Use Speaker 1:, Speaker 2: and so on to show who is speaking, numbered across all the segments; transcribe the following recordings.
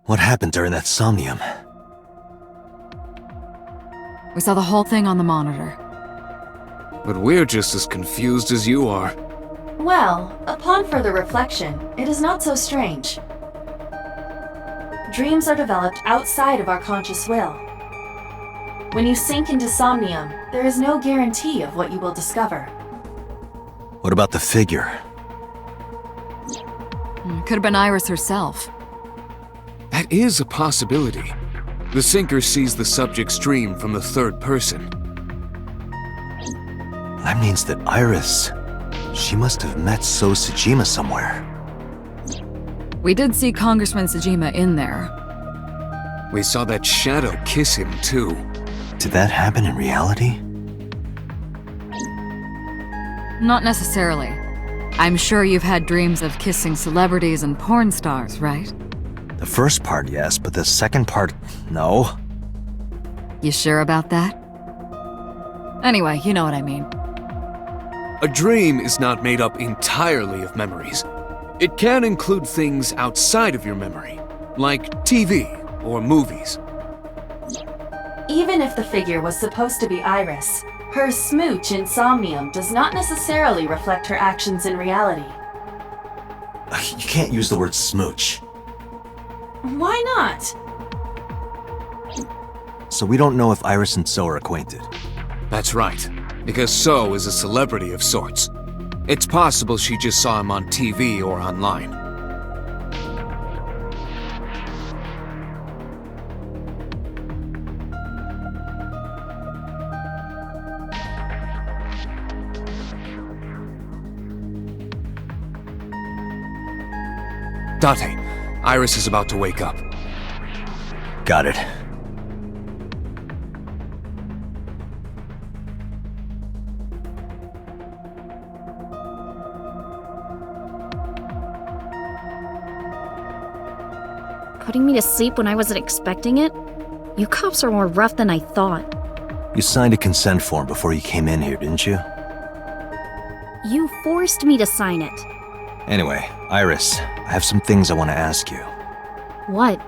Speaker 1: What happened during that somnium?
Speaker 2: We saw the whole thing on the monitor.
Speaker 3: But we're just as confused as you are.
Speaker 4: Well, upon further reflection, it is not so strange. Dreams are developed outside of our conscious will. When you sink into somnium, there is no guarantee of what you will discover.
Speaker 1: What about the figure?
Speaker 2: Could have been Iris herself.
Speaker 3: That is a possibility. The sinker sees the subject's dream from the third person.
Speaker 1: That means that Iris... She must have met So Sejima somewhere.
Speaker 2: We did see Congressman Sejima in there.
Speaker 3: We saw that shadow kiss him, too.
Speaker 1: Did that happen in reality?
Speaker 2: Not necessarily. I'm sure you've had dreams of kissing celebrities and porn stars, right?
Speaker 1: The first part, yes, but the second part, no.
Speaker 2: You sure about that? Anyway, you know what I mean.
Speaker 3: A dream is not made up entirely of memories. It can include things outside of your memory, like TV or movies.
Speaker 4: Even if the figure was supposed to be Iris, her smooch in somnium does not necessarily reflect her actions in reality.
Speaker 1: You can't use the word smooch.
Speaker 4: Why not?
Speaker 1: So we don't know if Iris and So are acquainted.
Speaker 3: That's right, because So is a celebrity of sorts. It's possible she just saw him on TV or online. Date, Iris is about to wake up.
Speaker 1: Got it.
Speaker 5: Putting me to sleep when I wasn't expecting it? You cops are more rough than I thought.
Speaker 1: You signed a consent form before you came in here, didn't you?
Speaker 5: You forced me to sign it.
Speaker 1: Anyway, Iris, I have some things I want to ask you.
Speaker 5: What?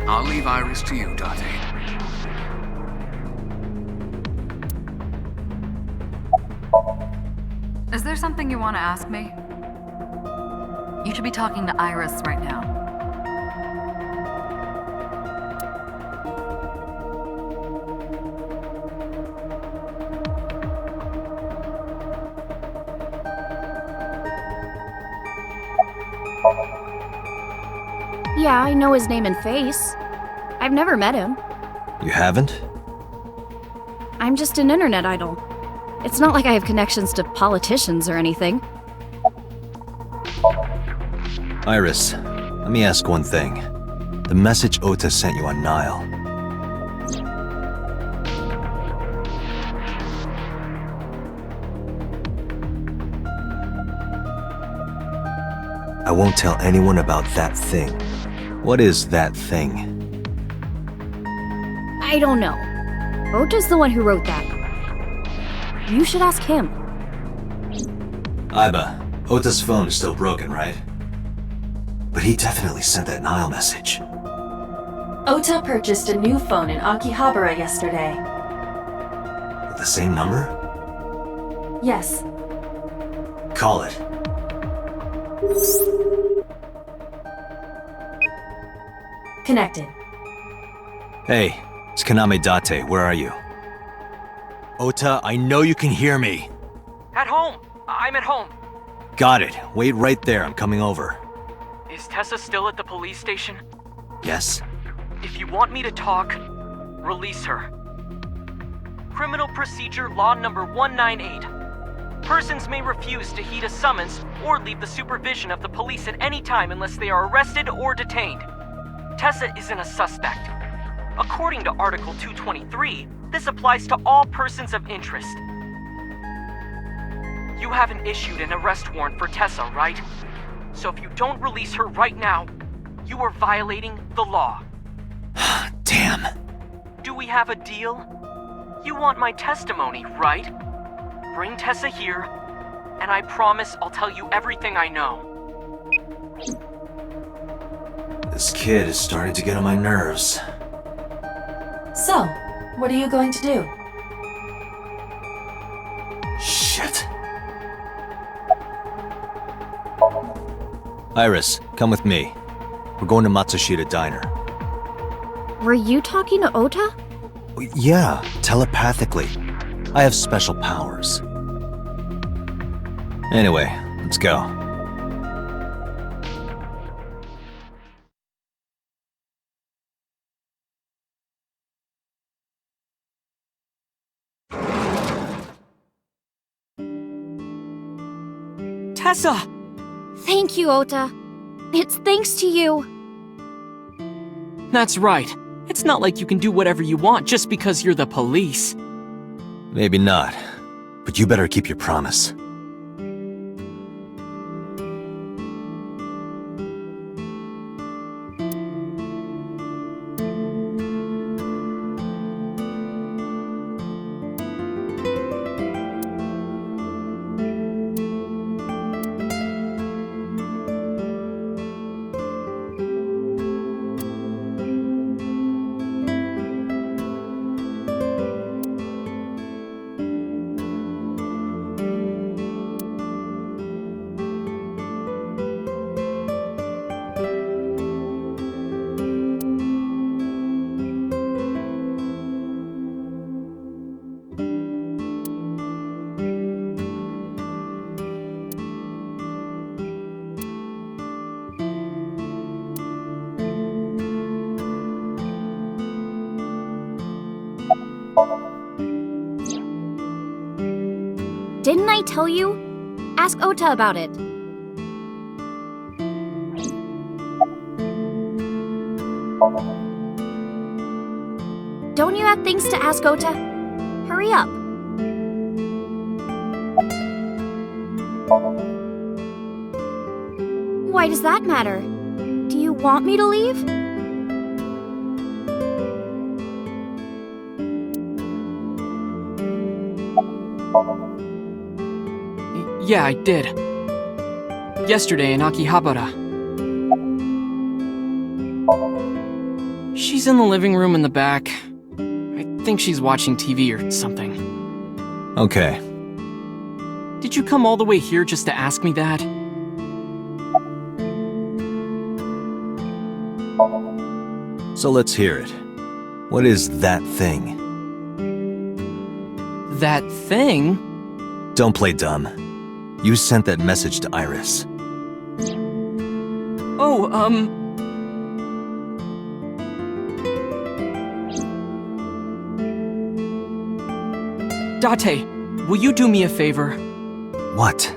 Speaker 3: I'll leave Iris to you, Date.
Speaker 2: Is there something you want to ask me? You should be talking to Iris right now.
Speaker 5: Yeah, I know his name and face. I've never met him.
Speaker 1: You haven't?
Speaker 5: I'm just an internet idol. It's not like I have connections to politicians or anything.
Speaker 1: Iris, let me ask one thing. The message Ota sent you on Nile. I won't tell anyone about that thing. What is that thing?
Speaker 5: I don't know. Ota's the one who wrote that. You should ask him.
Speaker 1: Iba, Ota's phone is still broken, right? But he definitely sent that Nile message.
Speaker 4: Ota purchased a new phone in Akihabara yesterday.
Speaker 1: With the same number?
Speaker 4: Yes.
Speaker 1: Call it.
Speaker 4: Connected.
Speaker 1: Hey, it's Kaname Date. Where are you? Ota, I know you can hear me.
Speaker 6: At home. I'm at home.
Speaker 1: Got it. Wait right there. I'm coming over.
Speaker 6: Is Tessa still at the police station?
Speaker 1: Yes?
Speaker 6: If you want me to talk, release her. Criminal Procedure Law Number 198. Persons may refuse to heed a summons or leave the supervision of the police at any time unless they are arrested or detained. Tessa isn't a suspect. According to Article 223, this applies to all persons of interest. You haven't issued an arrest warrant for Tessa, right? So if you don't release her right now, you are violating the law.
Speaker 1: Damn.
Speaker 6: Do we have a deal? You want my testimony, right? Bring Tessa here, and I promise I'll tell you everything I know.
Speaker 1: This kid is starting to get on my nerves.
Speaker 4: So, what are you going to do?
Speaker 1: Shit. Iris, come with me. We're going to Matsushita Diner.
Speaker 5: Were you talking to Ota?
Speaker 1: Yeah, telepathically. I have special powers. Anyway, let's go.
Speaker 6: Tessa!
Speaker 5: Thank you, Ota. It's thanks to you.
Speaker 6: That's right. It's not like you can do whatever you want just because you're the police.
Speaker 1: Maybe not, but you better keep your promise.
Speaker 5: Didn't I tell you? Ask Ota about it. Don't you have things to ask Ota? Hurry up. Why does that matter? Do you want me to leave?
Speaker 6: Yeah, I did. Yesterday in Akihabara. She's in the living room in the back. I think she's watching TV or something.
Speaker 1: Okay.
Speaker 6: Did you come all the way here just to ask me that?
Speaker 1: So let's hear it. What is that thing?
Speaker 6: That thing?
Speaker 1: Don't play dumb. You sent that message to Iris.
Speaker 6: Oh, Date, will you do me a favor?
Speaker 1: What?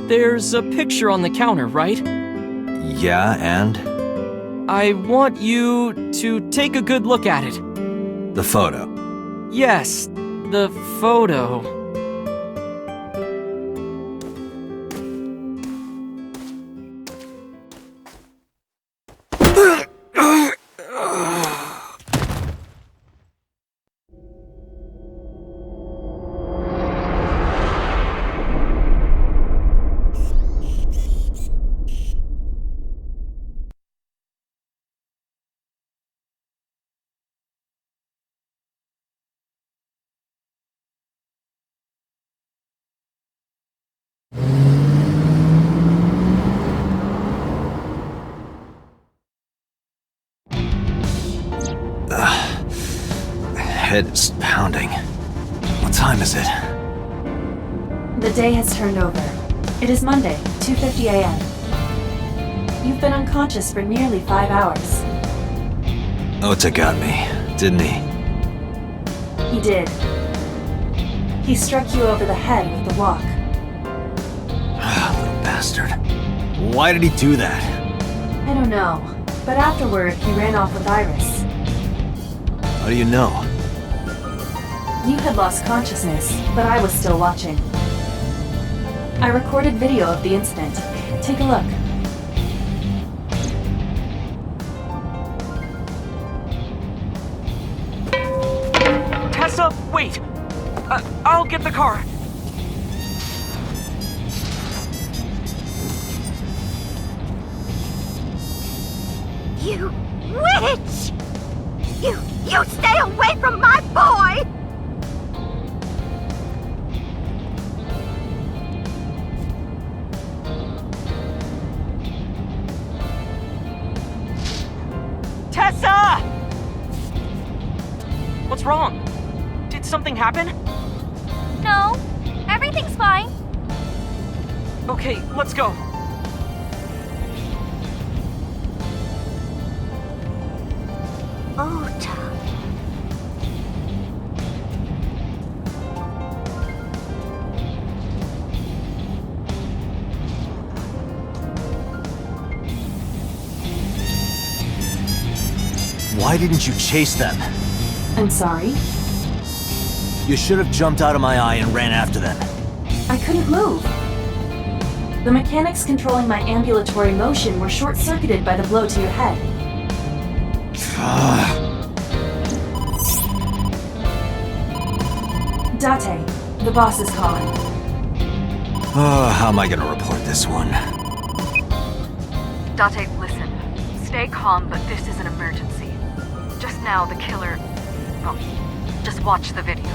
Speaker 6: There's a picture on the counter, right?
Speaker 1: Yeah, and?
Speaker 6: I want you to take a good look at it.
Speaker 1: The photo.
Speaker 6: Yes, the photo.
Speaker 1: Head is pounding. What time is it?
Speaker 4: The day has turned over. It is Monday, 2:50 a.m. You've been unconscious for nearly 5 hours.
Speaker 1: Ota got me, didn't he?
Speaker 4: He did. He struck you over the head with the walk.
Speaker 1: Little bastard. Why did he do that?
Speaker 4: I don't know, but afterward he ran off with Iris.
Speaker 1: How do you know?
Speaker 4: You had lost consciousness, but I was still watching. I recorded video of the incident. Take a look.
Speaker 6: Tessa, wait! I'll get the car.
Speaker 7: You witch! You stay away from my boy!
Speaker 6: Tessa! What's wrong? Did something happen?
Speaker 7: No, everything's fine.
Speaker 6: Okay, let's go.
Speaker 7: Ota.
Speaker 1: Why didn't you chase them?
Speaker 4: I'm sorry.
Speaker 1: You should have jumped out of my eye and ran after them.
Speaker 4: I couldn't move. The mechanics controlling my ambulatory motion were short-circuited by the blow to your head. Date, the boss is calling.
Speaker 1: How am I gonna report this one?
Speaker 2: Date, listen. Stay calm, but this is an emergency. Just now, the killer... Well, just watch the video.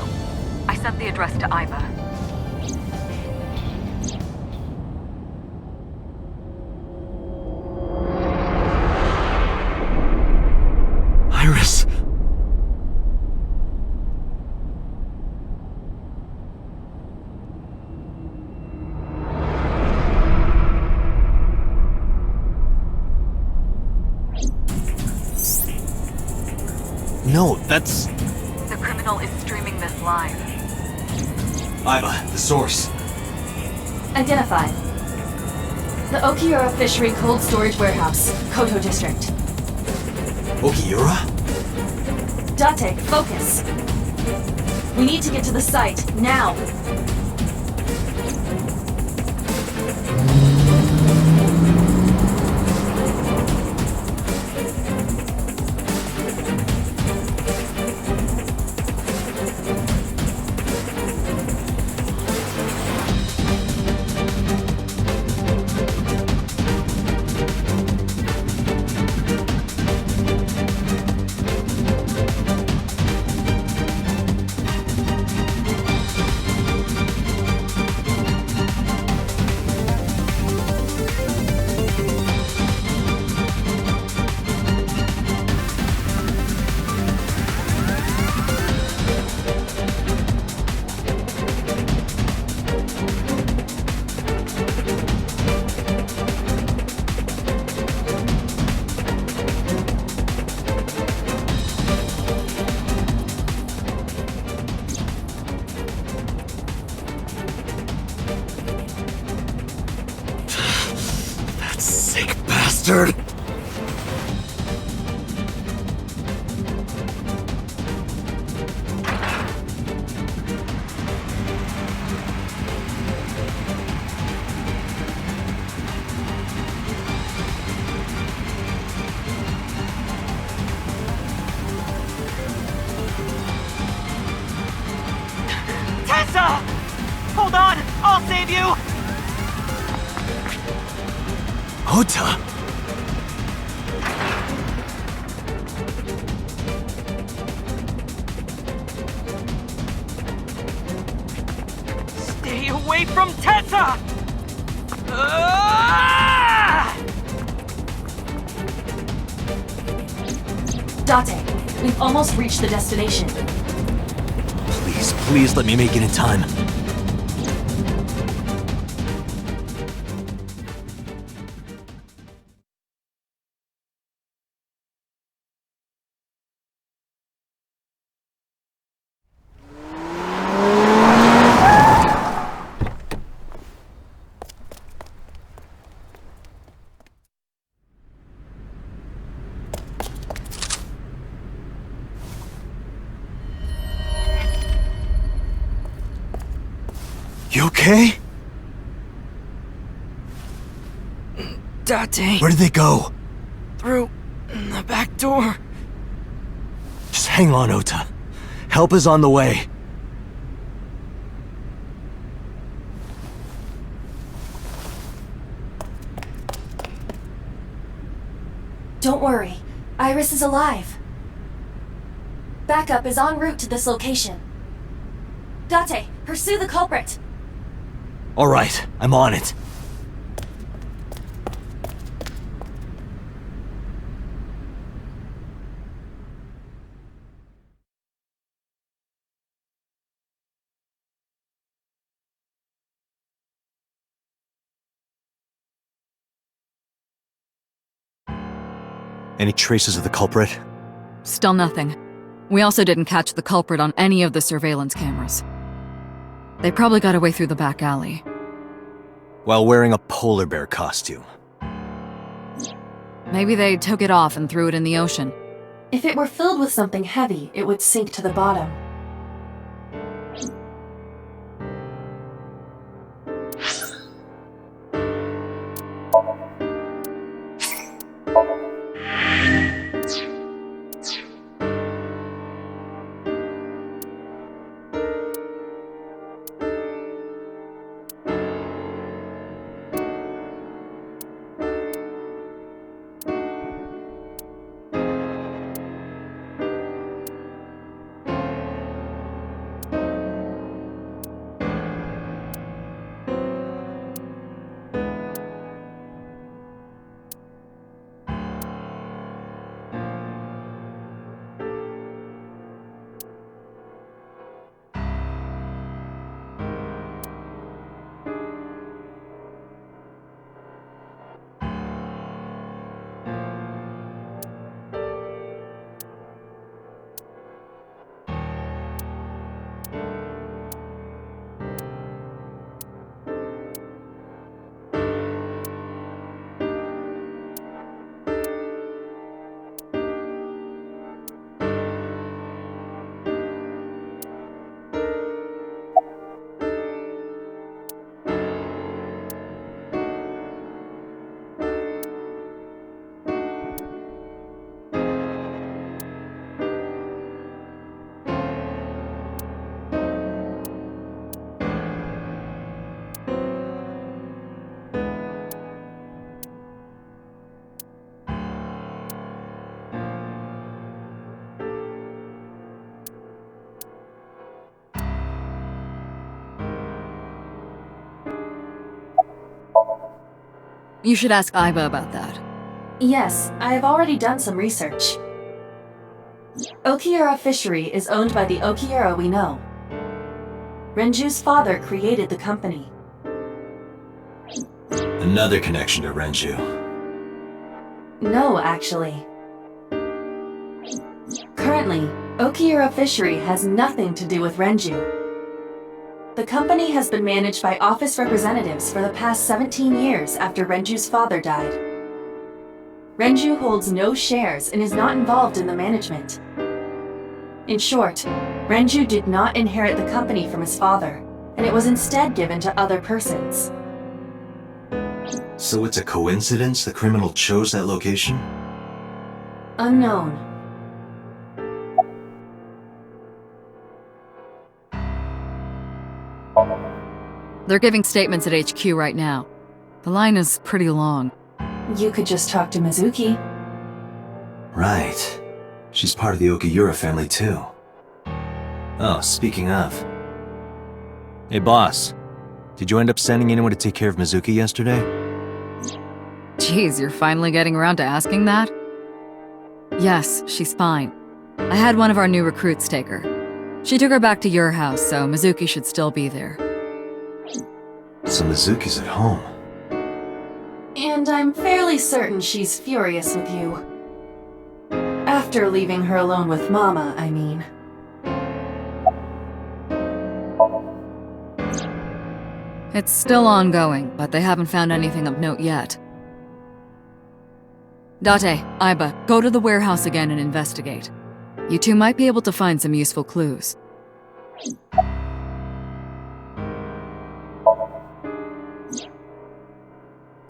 Speaker 2: I sent the address to Iva.
Speaker 1: Iris! No, that's...
Speaker 2: The criminal is streaming this live.
Speaker 1: Iva, the source.
Speaker 4: Identified. The Okiura Fishery Cold Storage Warehouse, Koto District.
Speaker 1: Okiura?
Speaker 4: Date, focus. We need to get to the site, now.
Speaker 1: Sick bastard!
Speaker 6: Tessa! Hold on! I'll save you!
Speaker 1: Ota!
Speaker 6: Stay away from Tessa! Ah!
Speaker 4: Date, we've almost reached the destination.
Speaker 1: Please let me make it in time. okay?
Speaker 6: Date,
Speaker 1: Where did they go?
Speaker 6: through the back door.
Speaker 1: Just hang on, Ota. Help is on the way.
Speaker 4: Don't worry. Iris is alive. Backup is en route to this location. Date, pursue the culprit.
Speaker 1: All right, I'm on it. Any traces of the culprit?
Speaker 2: Still nothing. We also didn't catch the culprit on any of the surveillance cameras. They probably got away through the back alley.
Speaker 1: While wearing a polar bear costume.
Speaker 2: Maybe they took it off and threw it in the ocean.
Speaker 4: If it were filled with something heavy, it would sink to the bottom.
Speaker 2: You should ask Aiba about that.
Speaker 4: Yes, I have already done some research. Okiura Fishery is owned by the Okiura we know. Renju's father created the company.
Speaker 1: Another connection to Renju.
Speaker 4: No, actually. Currently, Okiura Fishery has nothing to do with Renju. The company has been managed by office representatives for the past 17 years after Renju's father died. Renju holds no shares and is not involved in the management. In short, Renju did not inherit the company from his father, and it was instead given to other persons.
Speaker 1: So it's a coincidence the criminal chose that location?
Speaker 4: Unknown.
Speaker 2: They're giving statements at HQ right now. The line is pretty long.
Speaker 4: You could just talk to Mizuki.
Speaker 1: Right. She's part of the Okiura family too. Oh, speaking of. Hey boss, did you end up sending anyone to take care of Mizuki yesterday?
Speaker 2: Geez, you're finally getting around to asking that? Yes, she's fine. I had one of our new recruits take her. She took her back to your house, so Mizuki should still be there.
Speaker 1: So Mizuki's at home.
Speaker 4: And I'm fairly certain she's furious with you. After leaving her alone with Mama, I mean.
Speaker 2: It's still ongoing, but they haven't found anything of note yet. Date, Aiba, go to the warehouse again and investigate. You two might be able to find some useful clues.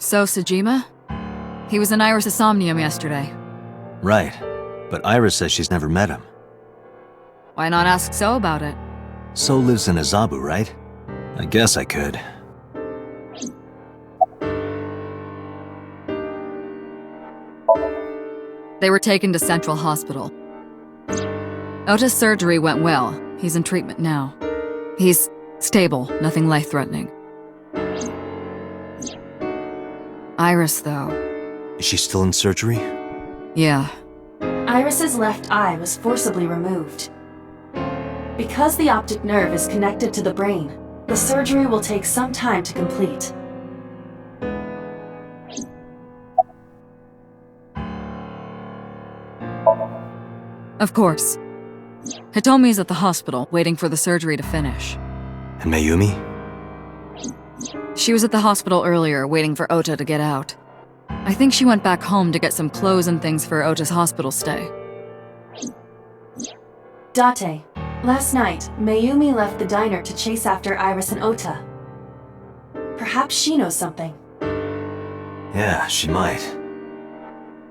Speaker 2: So, Sejima? He was in Iris' Somnium yesterday.
Speaker 1: Right. But Iris says she's never met him.
Speaker 2: Why not ask So about it?
Speaker 1: So lives in Azabu, right? I guess I could.
Speaker 2: They were taken to Central Hospital. Ota's surgery went well. He's in treatment now. He's stable, nothing life-threatening. Iris, though.
Speaker 1: Is she still in surgery?
Speaker 2: Yeah.
Speaker 4: Iris's left eye was forcibly removed. Because the optic nerve is connected to the brain, the surgery will take some time to complete.
Speaker 2: Of course. Hitomi's at the hospital, waiting for the surgery to finish.
Speaker 1: And Mayumi?
Speaker 2: She was at the hospital earlier, waiting for Ota to get out. I think she went back home to get some clothes and things for Ota's hospital stay.
Speaker 4: Date, last night, Mayumi left the diner to chase after Iris and Ota. Perhaps she knows something.
Speaker 1: Yeah, she might.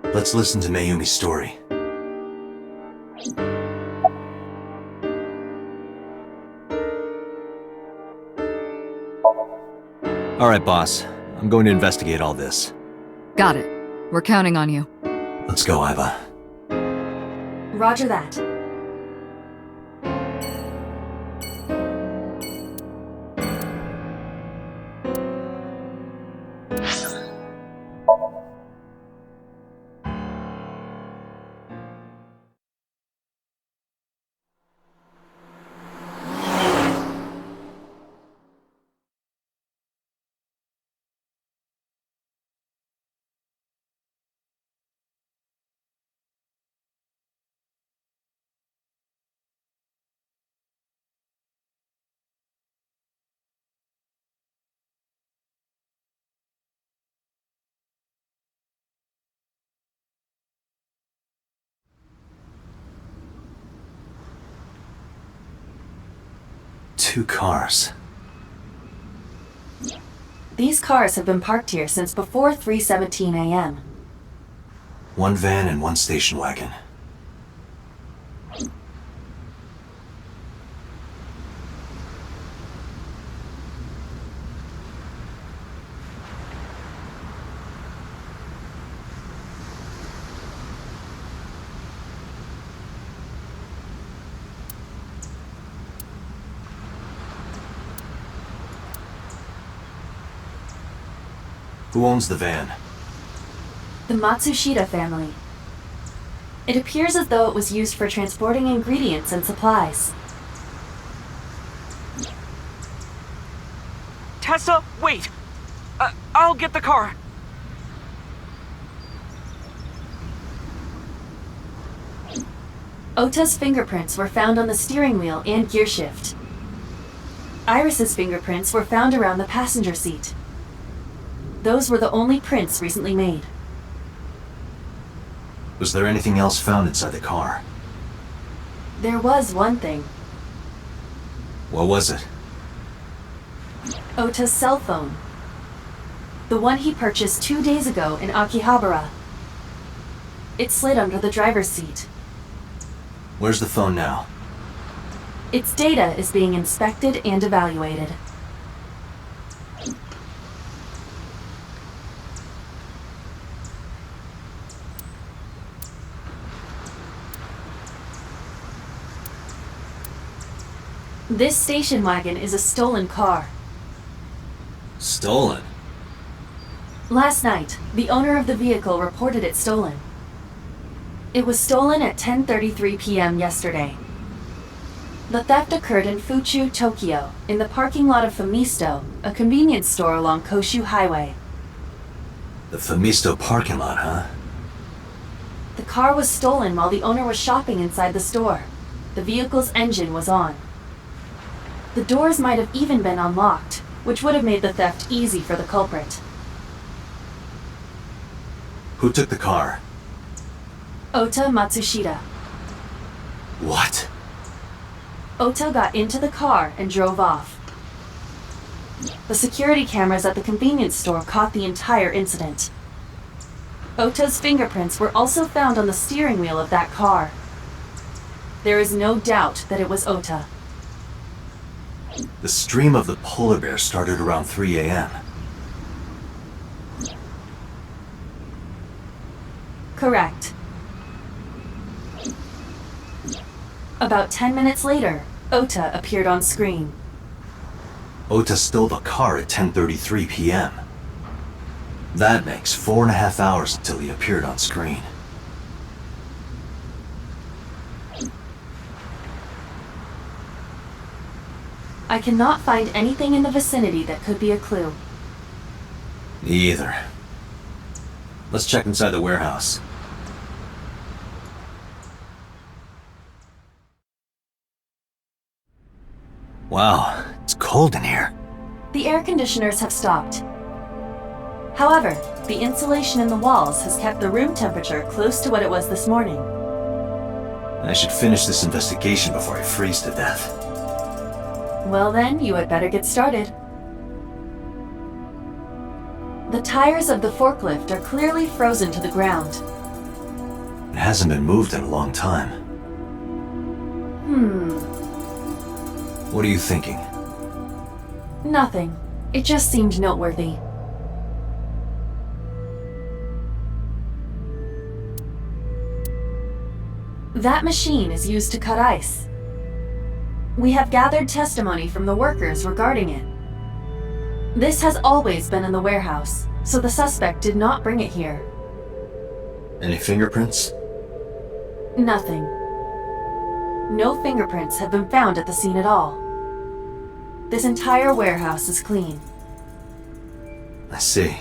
Speaker 1: Let's listen to Mayumi's story. Alright, boss. I'm going to investigate all this.
Speaker 2: Got it. We're counting on you.
Speaker 1: Let's go, Iva.
Speaker 4: Roger that.
Speaker 1: Two cars.
Speaker 4: These cars have been parked here since before 3:17 a.m.
Speaker 1: One van and one station wagon. Who owns the van?
Speaker 4: The Matsushita family. It appears as though it was used for transporting ingredients and supplies.
Speaker 6: Tessa, wait! I'll get the car.
Speaker 4: Ota's fingerprints were found on the steering wheel and gearshift. Iris's fingerprints were found around the passenger seat. Those were the only prints recently made.
Speaker 1: Was there anything else found inside the car?
Speaker 4: There was one thing.
Speaker 1: What was it?
Speaker 4: Ota's cell phone. The one he purchased 2 days ago in Akihabara. It slid under the driver's seat.
Speaker 1: Where's the phone now?
Speaker 4: Its data is being inspected and evaluated. This station wagon is a stolen car.
Speaker 1: Stolen?
Speaker 4: Last night, the owner of the vehicle reported it stolen. It was stolen at 10:33 p.m. yesterday. The theft occurred in Fuchu, Tokyo, in the parking lot of Famisto, a convenience store along Koshu Highway.
Speaker 1: The Famisto parking lot, huh?
Speaker 4: The car was stolen while the owner was shopping inside the store. The vehicle's engine was on. The doors might have even been unlocked, which would have made the theft easy for the culprit.
Speaker 1: Who took the car?
Speaker 4: Ota Matsushita.
Speaker 1: What?
Speaker 4: Ota got into the car and drove off. The security cameras at the convenience store caught the entire incident. Ota's fingerprints were also found on the steering wheel of that car. There is no doubt that it was Ota.
Speaker 1: The stream of the polar bear started around 3 a.m.
Speaker 4: Correct. About 10 minutes later, Ota appeared on screen.
Speaker 1: Ota stole the car at 10:33 p.m. That makes 4.5 hours until he appeared on screen.
Speaker 4: I cannot find anything in the vicinity that could be a clue.
Speaker 1: Me either. Let's check inside the warehouse. Wow, it's cold in here.
Speaker 4: The air conditioners have stopped. However, the insulation in the walls has kept the room temperature close to what it was this morning.
Speaker 1: I should finish this investigation before I freeze to death.
Speaker 4: Well then, you had better get started. The tires of the forklift are clearly frozen to the ground.
Speaker 1: It hasn't been moved in a long time. What are you thinking?
Speaker 4: Nothing. It just seemed noteworthy. That machine is used to cut ice. We have gathered testimony from the workers regarding it. This has always been in the warehouse, so the suspect did not bring it here.
Speaker 1: Any fingerprints?
Speaker 4: Nothing. No fingerprints have been found at the scene at all. This entire warehouse is clean.
Speaker 1: I see.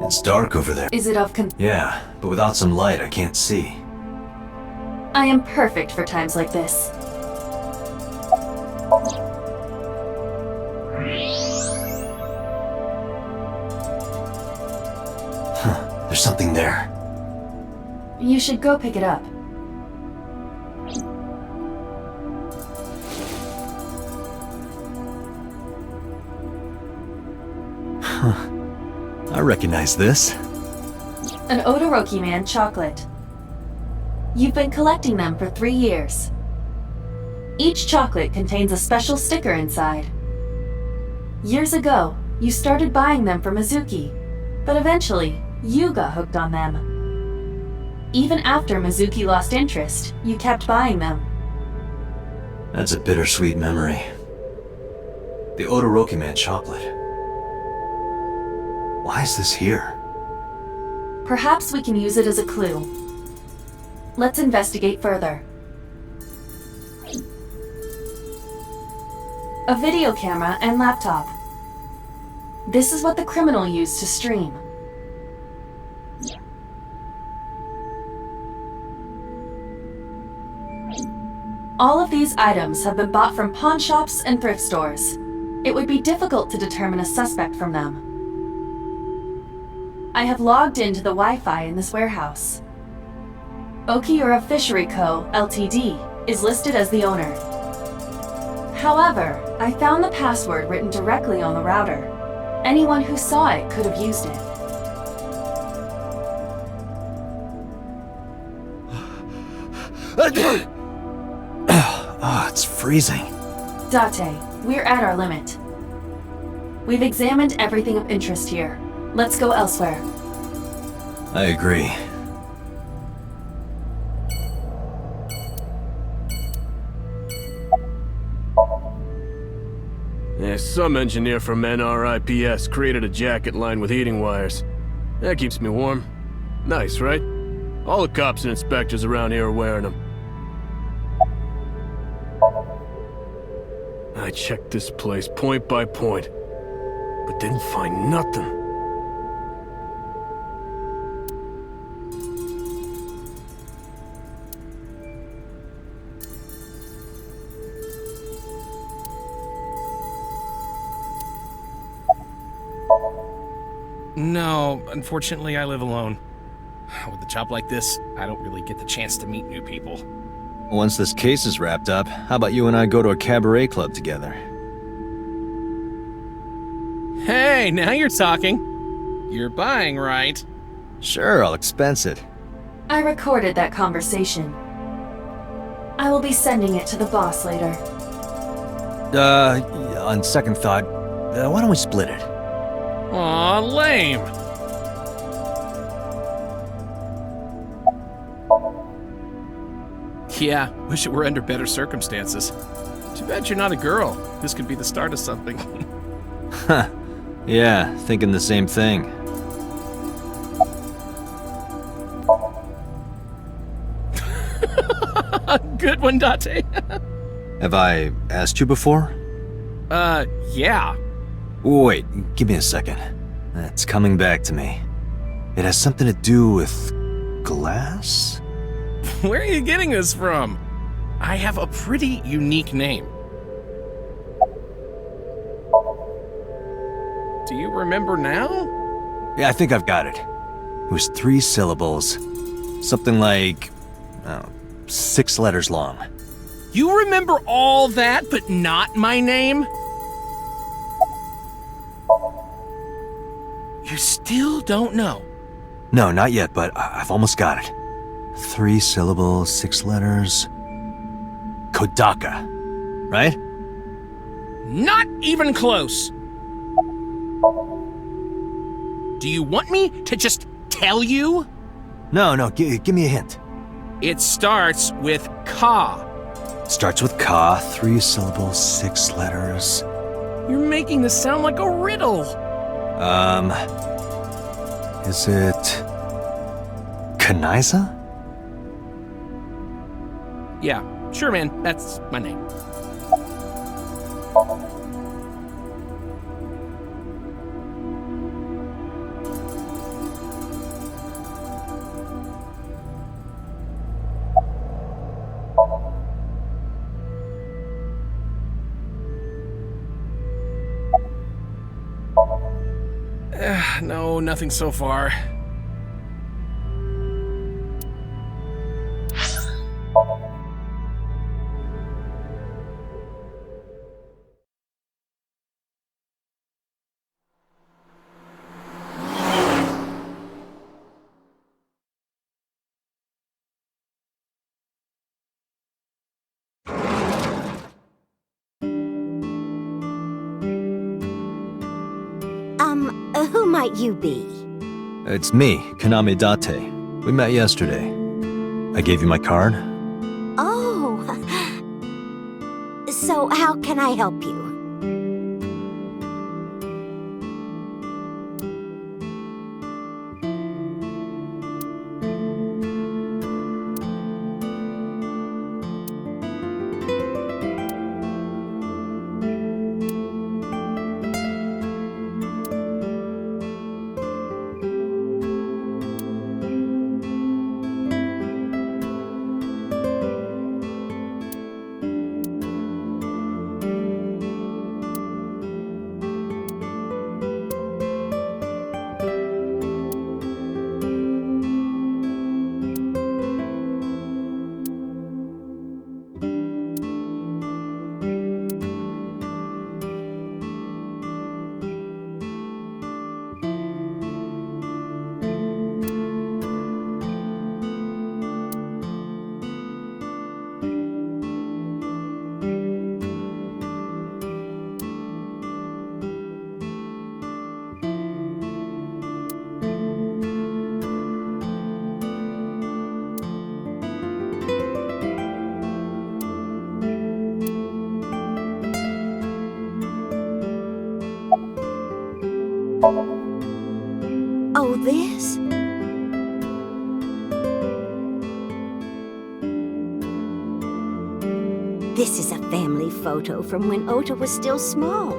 Speaker 1: It's dark over there.
Speaker 4: Is it of
Speaker 1: Yeah, but without some light, I can't see.
Speaker 4: I am perfect for times like this.
Speaker 1: There's something there.
Speaker 4: You should go pick it up.
Speaker 1: I recognize this.
Speaker 4: An Odoroki Man chocolate. You've been collecting them for 3 years. Each chocolate contains a special sticker inside. Years ago, you started buying them for Mizuki, but eventually, you got hooked on them. Even after Mizuki lost interest, you kept buying them.
Speaker 1: That's a bittersweet memory. The Odoroki Man chocolate. Why is this here?
Speaker 4: Perhaps we can use it as a clue. Let's investigate further. A video camera and laptop. This is what the criminal used to stream. All of these items have been bought from pawn shops and thrift stores. It would be difficult to determine a suspect from them. I have logged into the Wi-Fi in this warehouse. Okiura Fishery Co., Ltd. is listed as the owner. However, I found the password written directly on the router. Anyone who saw it could have used it.
Speaker 1: It's freezing.
Speaker 4: Date, we're at our limit. We've examined everything of interest here. Let's go elsewhere.
Speaker 1: I agree.
Speaker 8: Yeah, some engineer from NRIPS created a jacket lined with heating wires. That keeps me warm. Nice, right? All the cops and inspectors around here are wearing them. I checked this place point by point, but didn't find nothing.
Speaker 9: No, unfortunately I live alone. With a job like this, I don't really get the chance to meet new people.
Speaker 1: Once this case is wrapped up, how about you and I go to a cabaret club together?
Speaker 9: Hey, now you're talking. You're buying, right?
Speaker 1: Sure, I'll expense it.
Speaker 4: I recorded that conversation. I will be sending it to the boss later.
Speaker 1: On second thought, why don't we split it?
Speaker 9: Aw, lame. Yeah, wish it were under better circumstances. Too bad you're not a girl. This could be the start of something.
Speaker 1: Huh. Yeah, thinking the same thing.
Speaker 9: Good one, Date.
Speaker 1: Have I asked you before?
Speaker 9: Yeah.
Speaker 1: Wait, give me a second. It's coming back to me. It has something to do with glass?
Speaker 9: Where are you getting this from? I have a pretty unique name. Do you remember now?
Speaker 1: Yeah, I think I've got it. It was 3 syllables. Something like, 6 letters long.
Speaker 9: You remember all that, but not my name? You still don't know?
Speaker 1: No, not yet, but I've almost got it. 3 syllables, 6 letters. Kodaka, right?
Speaker 9: Not even close. Do you want me to just tell you?
Speaker 1: No, give me a hint.
Speaker 9: It starts with Ka.
Speaker 1: Starts with Ka, 3 syllables, 6 letters.
Speaker 9: You're making this sound like a riddle.
Speaker 1: Is it Kanaiza?
Speaker 9: Yeah, sure, man. That's my name. No, nothing so far.
Speaker 10: Who might you be?
Speaker 1: It's me, Kaname Date. We met yesterday. I gave you my card.
Speaker 10: Oh. So how can I help you? Oh, this? This is a family photo from when Ota was still small.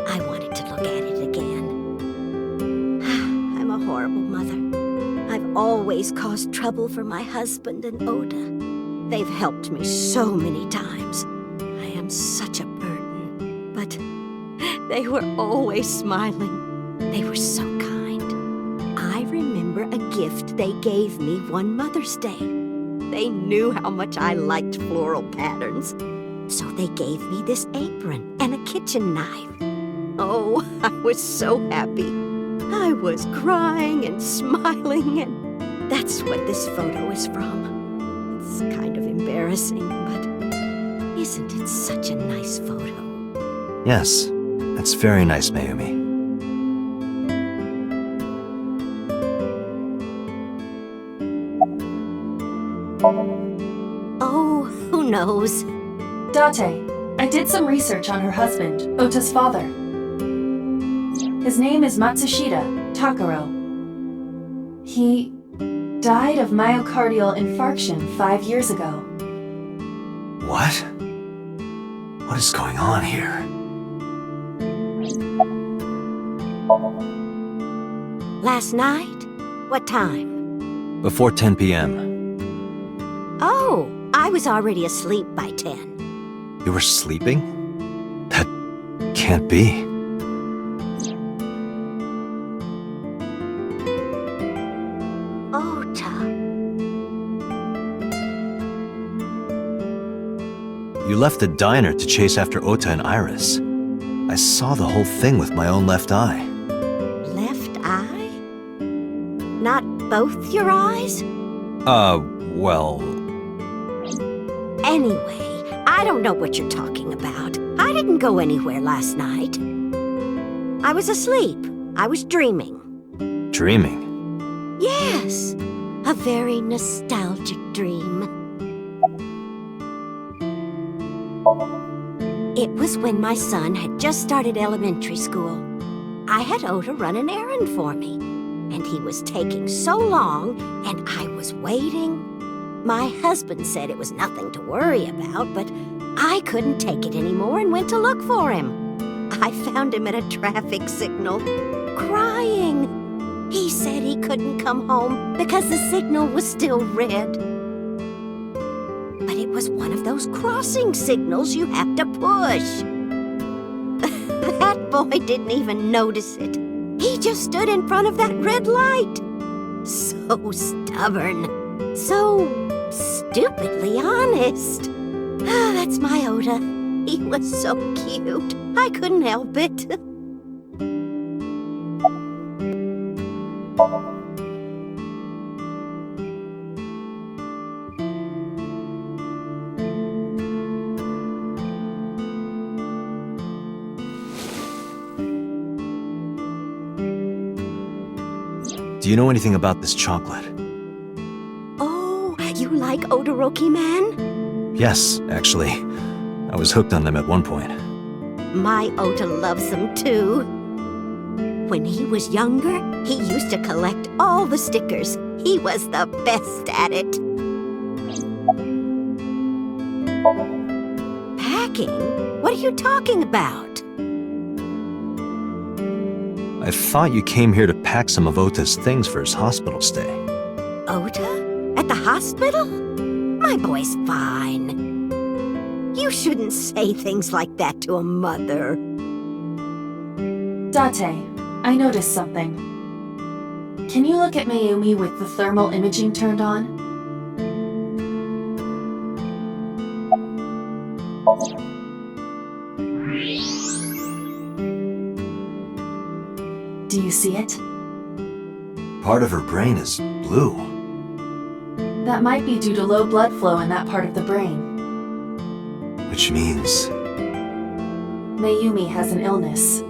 Speaker 10: I wanted to look at it again. I'm a horrible mother. I've always caused trouble for my husband and Ota. They've helped me so many times. I am such a burden. But they were always smiling. They were so kind. gift they gave me one Mother's Day. They knew how much I liked floral patterns, so they gave me this apron and a kitchen knife. Oh, I was so happy. I was crying and smiling, and that's what this photo is from. It's kind of embarrassing, but isn't it such a nice photo?
Speaker 1: Yes, that's very nice, Mayumi.
Speaker 10: Oh, who knows?
Speaker 4: Date, I did some research on her husband, Ota's father. His name is Matsushita Takaro. He died of myocardial infarction 5 years ago.
Speaker 1: What? What is going on here?
Speaker 10: Last night? What time?
Speaker 1: Before 10 p.m.
Speaker 10: Oh, I was already asleep by 10.
Speaker 1: You were sleeping? That can't be.
Speaker 10: Ota.
Speaker 1: You left the diner to chase after Ota and Iris. I saw the whole thing with my own left eye.
Speaker 10: Left eye? Not both your eyes?
Speaker 1: Well...
Speaker 10: Anyway, I don't know what you're talking about. I didn't go anywhere last night. I was asleep. I was dreaming.
Speaker 1: Dreaming?
Speaker 10: Yes, a very nostalgic dream. It was when my son had just started elementary school. I had Ota run an errand for me, and he was taking so long, and I was waiting. My husband said it was nothing to worry about, but I couldn't take it anymore and went to look for him. I found him at a traffic signal, crying. He said he couldn't come home because the signal was still red. But it was one of those crossing signals you have to push. That boy didn't even notice it. He just stood in front of that red light. So stubborn. So stupidly honest. Ah, that's my Ota. He was so cute. I couldn't help it.
Speaker 1: Do you know anything about this chocolate?
Speaker 10: Oh, you like Odoroki Man?
Speaker 1: Yes, actually. I was hooked on them at one point.
Speaker 10: My Ota loves them too. When he was younger, he used to collect all the stickers. He was the best at it. Packing? What are you talking about?
Speaker 1: I thought you came here to pack some of Ota's things for his hospital stay.
Speaker 10: Ota? At the hospital? My boy's fine. You shouldn't say things like that to a mother.
Speaker 4: Date, I noticed something. Can you look at Mayumi with the thermal imaging turned on? Do you see it?
Speaker 1: Part of her brain is blue.
Speaker 4: That might be due to low blood flow in that part of the brain.
Speaker 1: Which means...
Speaker 4: Mayumi has an illness.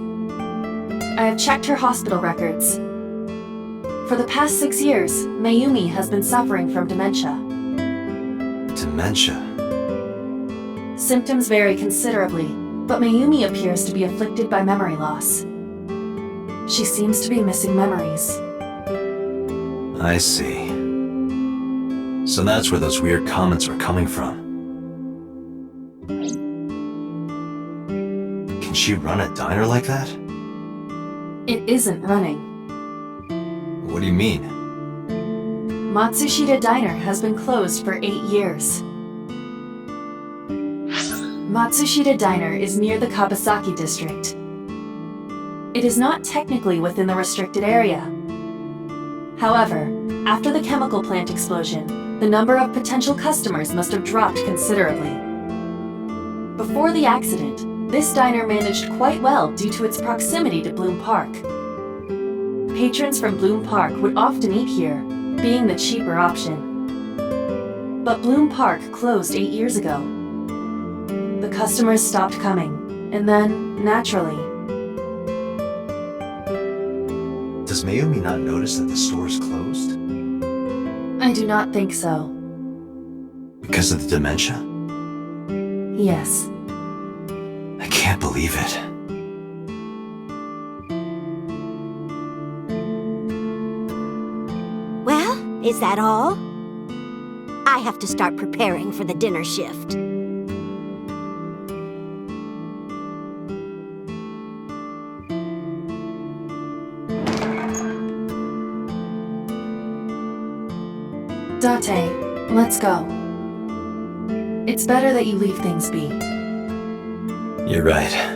Speaker 4: I have checked her hospital records. For the past 6 years, Mayumi has been suffering from dementia.
Speaker 1: Dementia?
Speaker 4: Symptoms vary considerably, but Mayumi appears to be afflicted by memory loss. She seems to be missing memories.
Speaker 1: I see. So that's where those weird comments are coming from. Can she run a diner like that?
Speaker 4: It isn't running.
Speaker 1: What do you mean?
Speaker 4: Matsushita Diner has been closed for 8 years. Matsushita Diner is near the Kabasaki district. It is not technically within the restricted area. However, After the chemical plant explosion, the number of potential customers must have dropped considerably. Before the accident, this diner managed quite well due to its proximity to Bloom Park. Patrons from Bloom Park would often eat here, being the cheaper option. But Bloom Park closed 8 years ago. The customers stopped coming, and then, naturally...
Speaker 1: Does Mayumi not notice that the store is closed?
Speaker 4: I do not think so.
Speaker 1: Because of the dementia?
Speaker 4: Yes.
Speaker 1: I can't believe it.
Speaker 10: Well, is that all? I have to start preparing for the dinner shift.
Speaker 4: Date, let's go. It's better that you leave things be.
Speaker 1: You're right.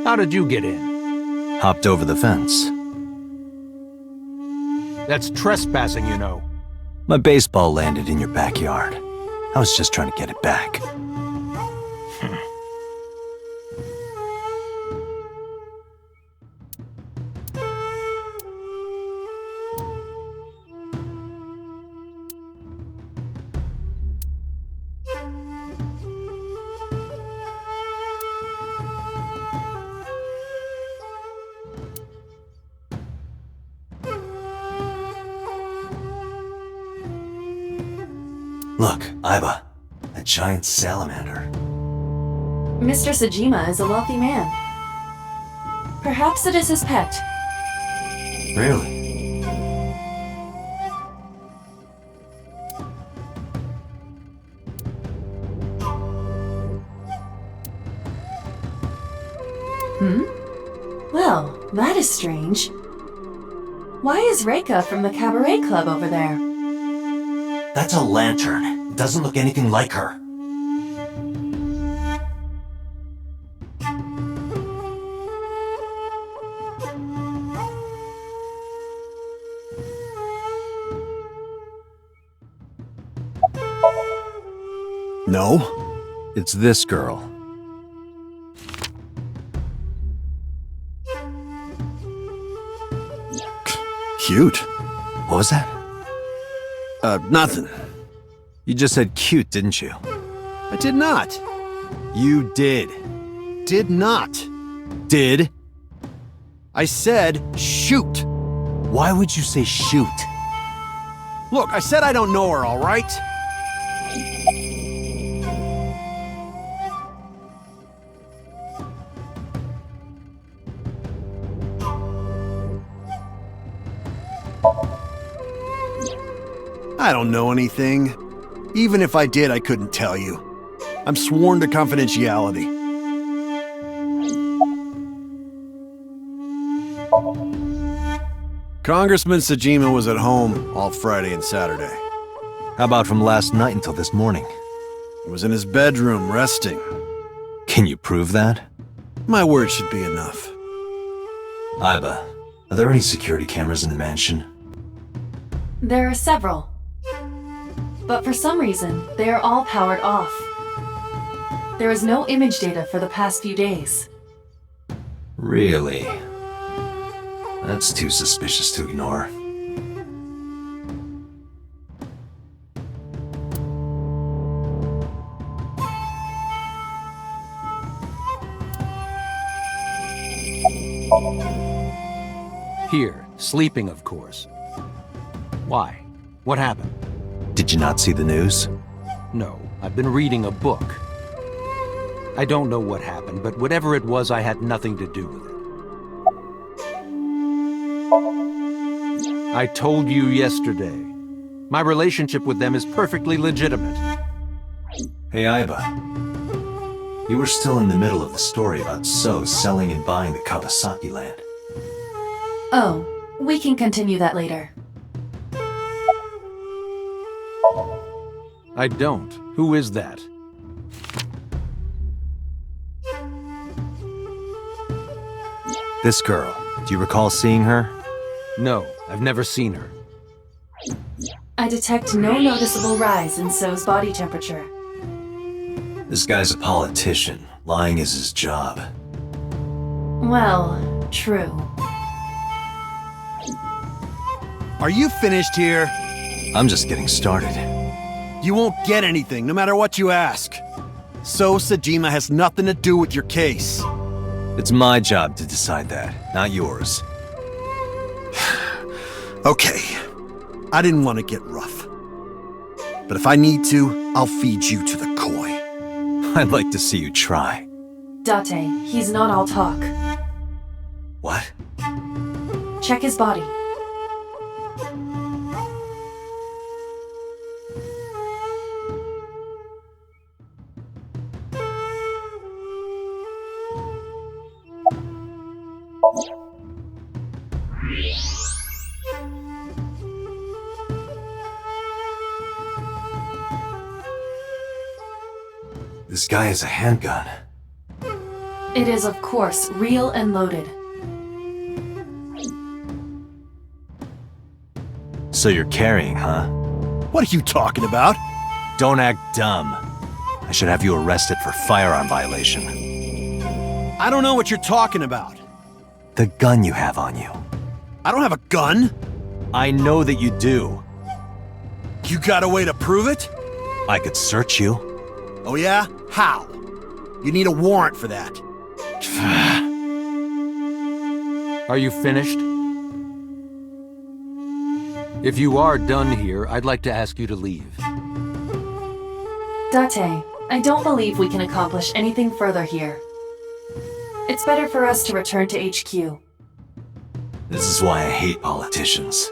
Speaker 11: How did you get in?
Speaker 1: Hopped over the fence.
Speaker 11: That's trespassing, you know.
Speaker 1: My baseball landed in your backyard. I was just trying to get it back. Look, Aiba, a giant salamander.
Speaker 4: Mr. Sajima is a wealthy man. Perhaps it is his pet.
Speaker 1: Really?
Speaker 4: Well, that is strange. Why is Reika from the Cabaret Club over there?
Speaker 1: That's a lantern. It doesn't look anything like her. No, it's this girl. Cute. What was that?
Speaker 12: Nothing.
Speaker 1: You just said cute, didn't you?
Speaker 12: I did not.
Speaker 1: You did.
Speaker 12: Did not.
Speaker 1: Did?
Speaker 12: I said shoot.
Speaker 1: Why would you say shoot?
Speaker 12: Look, I said I don't know her, all right? I don't know anything. Even if I did, I couldn't tell you. I'm sworn to confidentiality. Congressman Sajima was at home all Friday and Saturday.
Speaker 1: How about from last night until this morning?
Speaker 12: He was in his bedroom, resting.
Speaker 1: Can you prove that?
Speaker 12: My word should be enough.
Speaker 1: Aiba, are there any security cameras in the mansion?
Speaker 4: There are several. But for some reason, they are all powered off. There is no image data for the past few days.
Speaker 1: Really? That's too suspicious to ignore.
Speaker 11: Here, sleeping, of course. Why? What happened?
Speaker 1: Did you not see the news?
Speaker 11: No, I've been reading a book. I don't know what happened, but whatever it was, I had nothing to do with it. I told you yesterday. My relationship with them is perfectly legitimate.
Speaker 1: Hey, Aiba. You were still in the middle of the story about So selling and buying the Kawasaki land.
Speaker 4: Oh, we can continue that later.
Speaker 11: I don't. Who is that?
Speaker 1: This girl. Do you recall seeing her?
Speaker 11: No, I've never seen her.
Speaker 4: I detect no noticeable rise in So's body temperature.
Speaker 1: This guy's a politician. Lying is his job.
Speaker 4: Well, true.
Speaker 12: Are you finished here?
Speaker 1: I'm just getting started.
Speaker 12: You won't get anything, no matter what you ask. So Sajima has nothing to do with your case.
Speaker 1: It's my job to decide that, not yours.
Speaker 12: Okay. I didn't want to get rough. But if I need to, I'll feed you to the koi.
Speaker 1: I'd like to see you try.
Speaker 4: Date, he's not all talk.
Speaker 1: What?
Speaker 4: Check his body.
Speaker 1: This guy has a handgun.
Speaker 4: It is, of course, real and loaded.
Speaker 1: So you're carrying, huh?
Speaker 12: What are you talking about?
Speaker 1: Don't act dumb. I should have you arrested for firearm violation.
Speaker 12: I don't know what you're talking about.
Speaker 1: The gun you have on you.
Speaker 12: I don't have a gun.
Speaker 1: I know that you do.
Speaker 12: You got a way to prove it?
Speaker 1: I could search you.
Speaker 12: Oh yeah? How? You need a warrant for that.
Speaker 11: Are you finished? If you are done here, I'd like to ask you to leave.
Speaker 4: Date, I don't believe we can accomplish anything further here. It's better for us to return to HQ.
Speaker 1: This is why I hate politicians.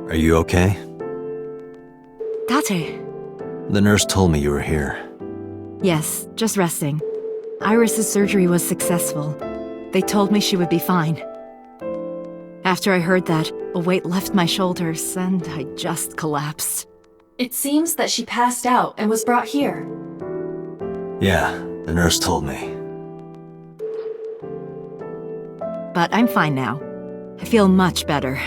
Speaker 1: Are you okay?
Speaker 2: Date.
Speaker 1: The nurse told me you were here.
Speaker 2: Yes, just resting. Iris's surgery was successful. They told me she would be fine. After I heard that, a weight left my shoulders and I just collapsed.
Speaker 4: It seems that she passed out and was brought here.
Speaker 1: Yeah, the nurse told me.
Speaker 2: But I'm fine now. I feel much better.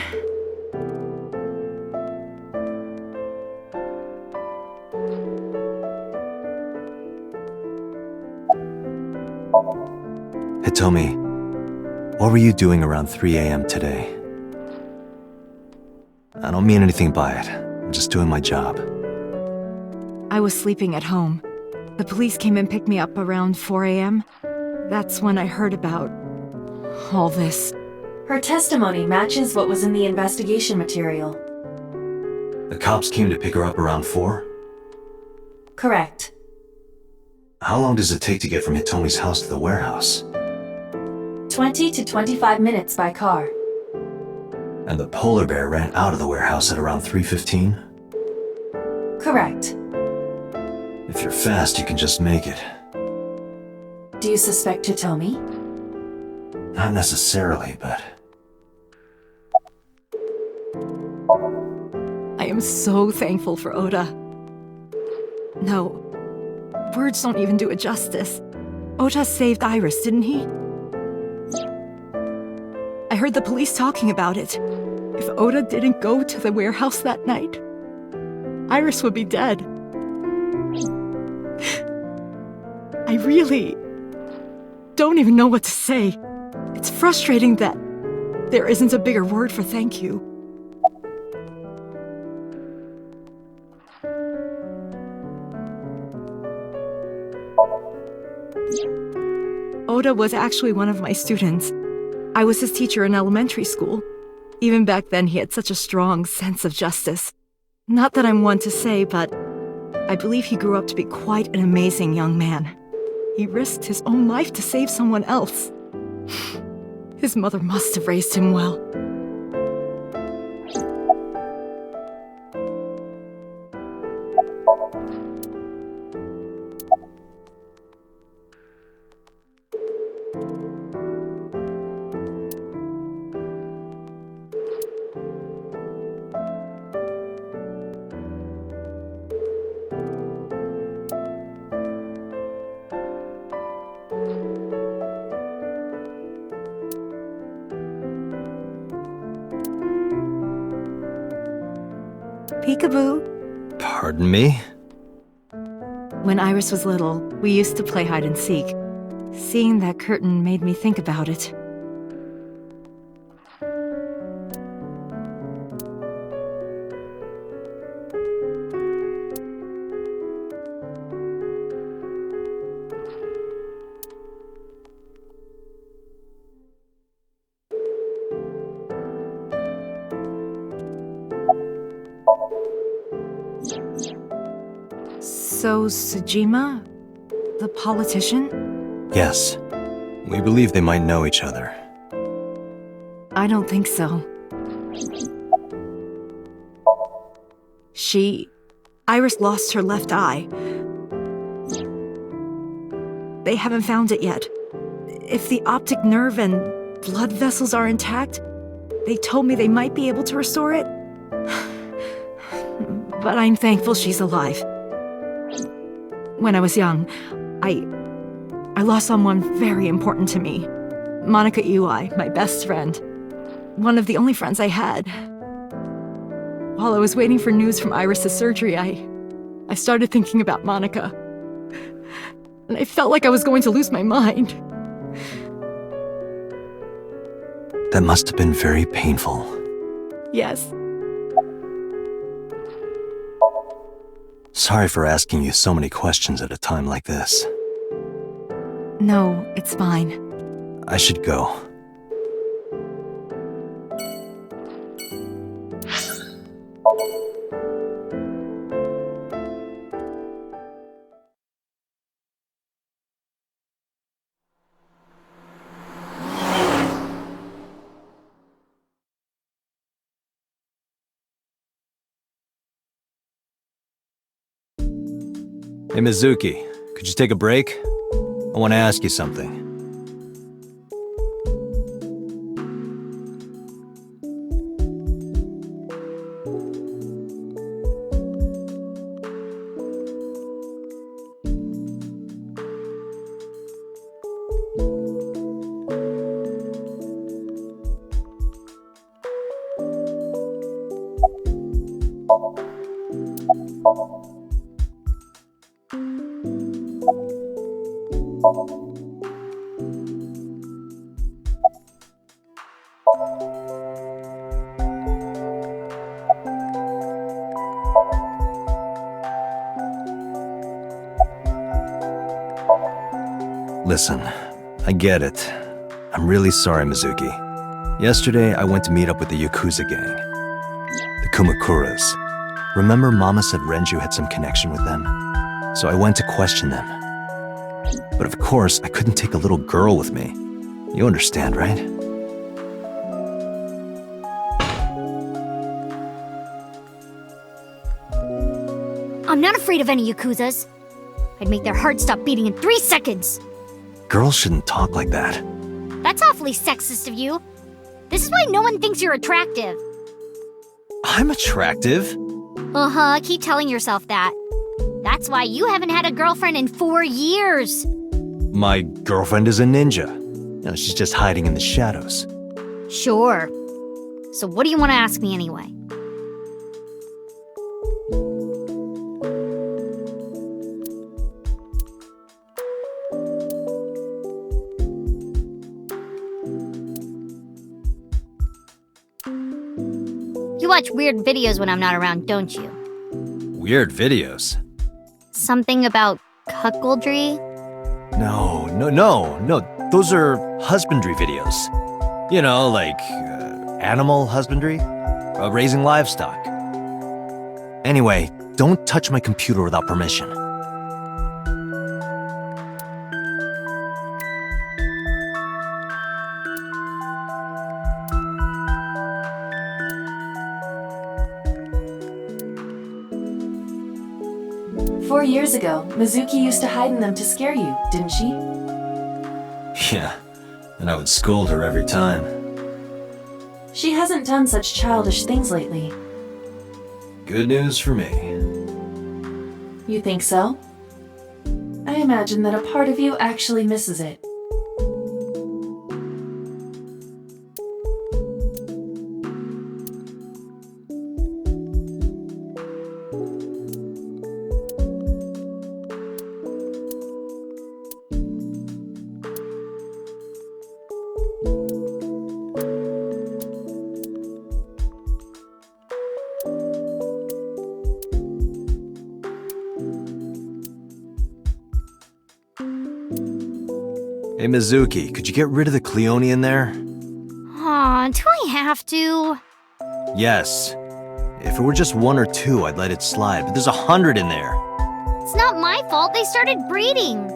Speaker 1: Hitomi, what were you doing around 3 a.m. today? I don't mean anything by it. I'm just doing my job.
Speaker 2: I was sleeping at home. The police came and picked me up around 4 a.m. That's when I heard about all this.
Speaker 4: Her testimony matches what was in the investigation material.
Speaker 1: The cops came to pick her up around 4?
Speaker 4: Correct.
Speaker 1: How long does it take to get from Hitomi's house to the warehouse?
Speaker 4: 20 to 25 minutes by car.
Speaker 1: And the polar bear ran out of the warehouse at around 3:15?
Speaker 4: Correct.
Speaker 1: If you're fast, you can just make it.
Speaker 4: Do you suspect Hitomi?
Speaker 1: Not necessarily, but...
Speaker 2: I am so thankful for Oda. No, words don't even do it justice. Oda saved Iris, didn't he? I heard the police talking about it. If Oda didn't go to the warehouse that night, Iris would be dead. I really don't even know what to say. It's frustrating that there isn't a bigger word for thank you.
Speaker 13: Ota was actually one of my students. I was his teacher in elementary school. Even back then, he had such a strong sense of justice. Not that I'm one to say, but I believe he grew up to be quite an amazing young man. He risked his own life to save someone else. His mother must have raised him well. Peekaboo.
Speaker 1: Pardon me?
Speaker 13: When Iris was little, we used to play hide and seek. Seeing that curtain made me think about it. So, Sejima? The politician?
Speaker 1: Yes. We believe they might know each other.
Speaker 13: I don't think so. Iris lost her left eye. They haven't found it yet. If the optic nerve and blood vessels are intact, they told me they might be able to restore it. But I'm thankful she's alive. When I was young, I lost someone very important to me. Monica Ui, my best friend. One of the only friends I had. While I was waiting for news from Iris' surgery, I started thinking about Monica. And I felt like I was going to lose my mind.
Speaker 1: That must have been very painful.
Speaker 13: Yes.
Speaker 1: Sorry for asking you so many questions at a time like this.
Speaker 13: No, it's fine.
Speaker 1: I should go. Hey, Mizuki, could you take a break? I want to ask you something. Listen, I get it. I'm really sorry, Mizuki. Yesterday, I went to meet up with the Yakuza gang. The Kumakuras. Remember Mama said Renju had some connection with them? So I went to question them. But of course, I couldn't take a little girl with me. You understand, right?
Speaker 7: I'm not afraid of any Yakuzas. I'd make their hearts stop beating in 3 seconds.
Speaker 1: Girls shouldn't talk like that.
Speaker 7: That's awfully sexist of you. This is why no one thinks you're attractive.
Speaker 1: I'm attractive?
Speaker 7: Uh-huh, keep telling yourself that. That's why you haven't had a girlfriend in 4 years.
Speaker 1: My girlfriend is a ninja. You know, she's just hiding in the shadows.
Speaker 7: Sure. So what do you want to ask me anyway? You watch weird videos when I'm not around, don't you?
Speaker 1: Weird videos?
Speaker 7: Something about cuckoldry?
Speaker 1: No. Those are husbandry videos. You know, like animal husbandry, raising livestock. Anyway, don't touch my computer without permission.
Speaker 4: 4 years ago, Mizuki used to hide in them to scare you, didn't she?
Speaker 1: Yeah, and I would scold her every time.
Speaker 4: She hasn't done such childish things lately.
Speaker 1: Good news for me.
Speaker 4: You think so? I imagine that a part of you actually misses it.
Speaker 1: Hey Mizuki, could you get rid of the Cleone in there?
Speaker 7: Aw, do I have to?
Speaker 1: Yes. If it were just 1 or 2, I'd let it slide, but there's 100 in there.
Speaker 7: It's not my fault they started breeding.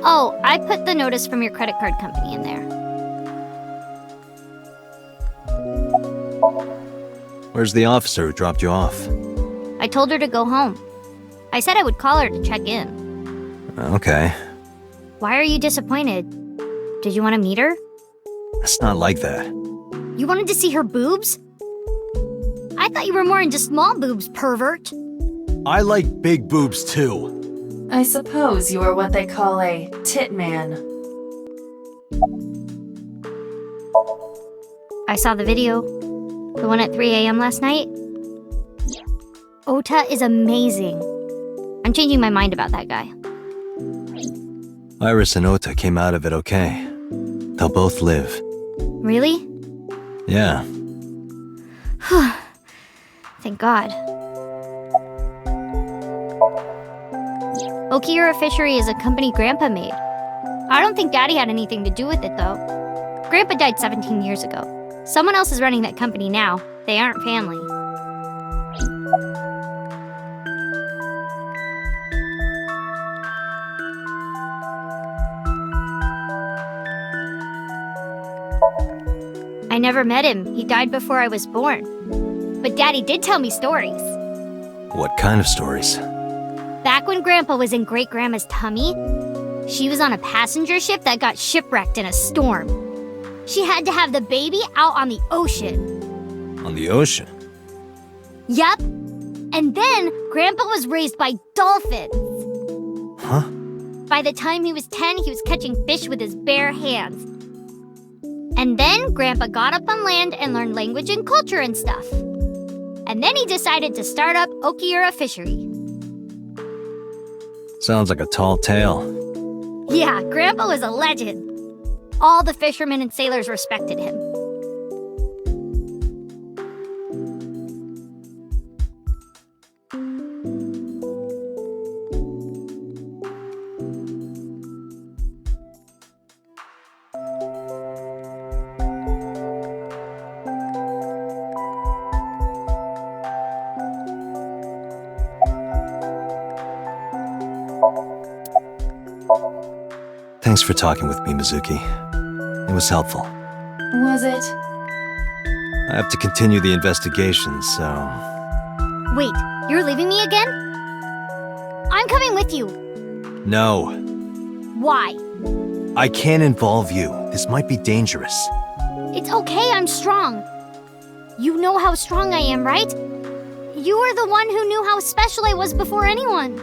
Speaker 7: Oh, I put the notice from your credit card company in there.
Speaker 1: Where's the officer who dropped you off?
Speaker 7: I told her to go home. I said I would call her to check in.
Speaker 1: Okay.
Speaker 7: Why are you disappointed? Did you want to meet her?
Speaker 1: It's not like that.
Speaker 7: You wanted to see her boobs? I thought you were more into small boobs, pervert.
Speaker 1: I like big boobs too.
Speaker 4: I suppose you are what they call a tit man.
Speaker 7: I saw the video. The one at 3 a.m. last night. Ota is amazing. I'm changing my mind about that guy.
Speaker 1: Iris and Ota came out of it okay. They'll both live.
Speaker 7: Really?
Speaker 1: Yeah.
Speaker 7: Thank God. Okiura Fishery is a company Grandpa made. I don't think Daddy had anything to do with it, though. Grandpa died 17 years ago. Someone else is running that company now. They aren't family. I never met him. He died before I was born. But Daddy did tell me stories.
Speaker 1: What kind of stories?
Speaker 7: Back when Grandpa was in Great-Grandma's tummy, she was on a passenger ship that got shipwrecked in a storm. She had to have the baby out on the ocean.
Speaker 1: On the ocean?
Speaker 7: Yup. And then Grandpa was raised by dolphins.
Speaker 1: Huh?
Speaker 7: By the time he was 10, he was catching fish with his bare hands. And then Grandpa got up on land and learned language and culture and stuff. And then he decided to start up Okiura Fishery.
Speaker 1: Sounds like a tall tale.
Speaker 7: Yeah, Grandpa was a legend. All the fishermen and sailors respected him.
Speaker 1: Thanks for talking with me, Mizuki. It was helpful.
Speaker 4: Was it?
Speaker 1: I have to continue the investigation, so...
Speaker 7: Wait, you're leaving me again? I'm coming with you.
Speaker 1: No.
Speaker 7: Why?
Speaker 1: I can't involve you. This might be dangerous.
Speaker 7: It's okay, I'm strong. You know how strong I am, right? You were the one who knew how special I was before anyone.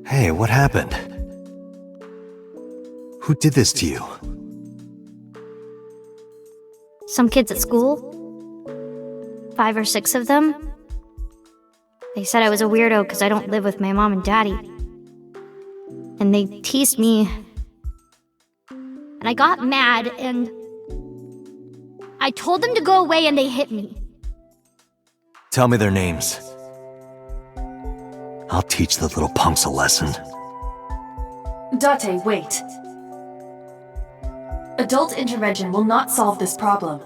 Speaker 1: Hey, what happened? Who did this to you?
Speaker 7: Some kids at school. 5 or 6 of them. They said I was a weirdo because I don't live with my mom and daddy. And they teased me. And I got mad and I told them to go away and they hit me.
Speaker 1: Tell me their names. I'll teach the little punks a lesson.
Speaker 4: Date, wait. Adult intervention will not solve this problem.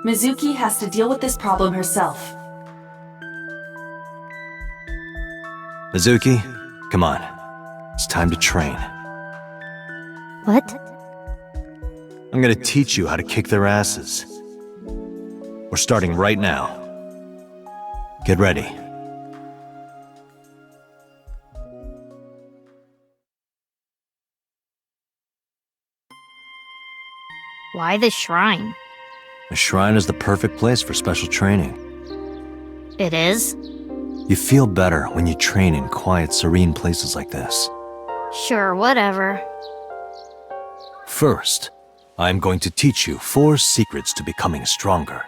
Speaker 4: Mizuki has to deal with this problem herself.
Speaker 1: Mizuki, come on. It's time to train.
Speaker 7: What?
Speaker 1: I'm gonna teach you how to kick their asses. We're starting right now. Get ready.
Speaker 7: Why the shrine?
Speaker 1: The shrine is the perfect place for special training.
Speaker 7: It is?
Speaker 1: You feel better when you train in quiet, serene places like this.
Speaker 7: Sure, whatever.
Speaker 1: First, I'm going to teach you 4 secrets to becoming stronger.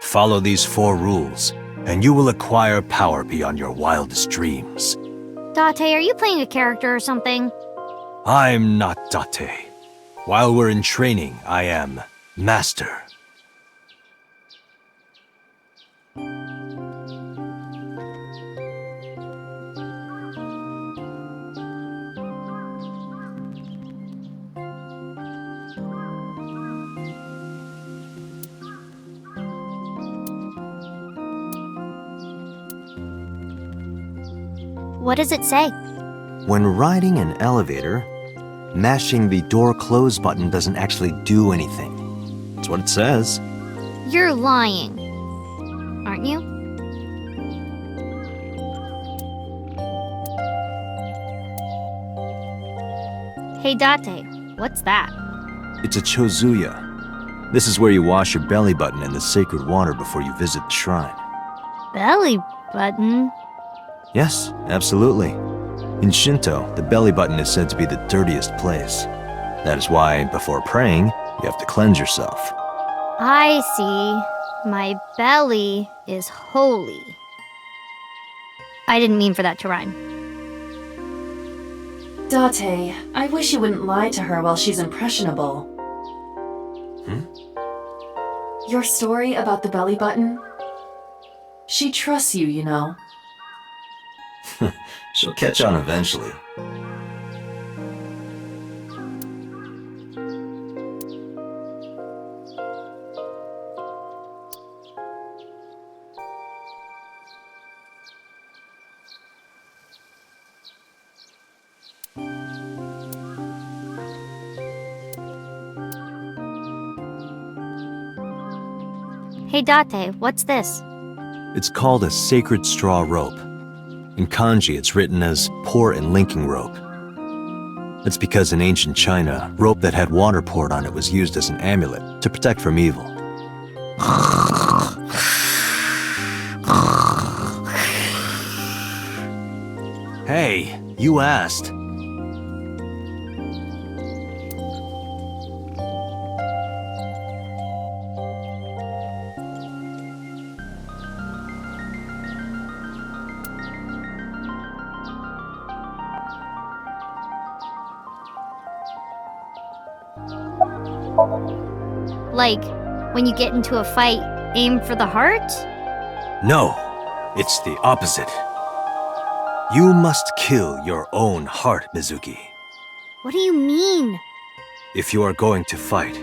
Speaker 1: Follow these 4 rules, and you will acquire power beyond your wildest dreams.
Speaker 7: Date, are you playing a character or something?
Speaker 1: I'm not Date. While we're in training, I am Master.
Speaker 7: What does it say?
Speaker 1: When riding an elevator, mashing the door close button doesn't actually do anything. That's what it says.
Speaker 7: You're lying, aren't you? Hey Date, what's that?
Speaker 1: It's a chozuya. This is where you wash your belly button in the sacred water before you visit the shrine.
Speaker 7: Belly button?
Speaker 1: Yes, absolutely. In Shinto, the belly button is said to be the dirtiest place. That is why, before praying, you have to cleanse yourself.
Speaker 7: I see. My belly is holy. I didn't mean for that to rhyme.
Speaker 4: Date, I wish you wouldn't lie to her while she's impressionable. Your story about the belly button? She trusts you, you know.
Speaker 1: She'll catch on eventually.
Speaker 7: Hey Date, what's this?
Speaker 1: It's called a sacred straw rope. In kanji, it's written as pour and linking rope. That's because in ancient China, rope that had water poured on it was used as an amulet to protect from evil. Hey, you asked.
Speaker 7: Like, when you get into a fight, aim for the heart?
Speaker 1: No, it's the opposite. You must kill your own heart, Mizuki.
Speaker 7: What do you mean?
Speaker 1: If you are going to fight,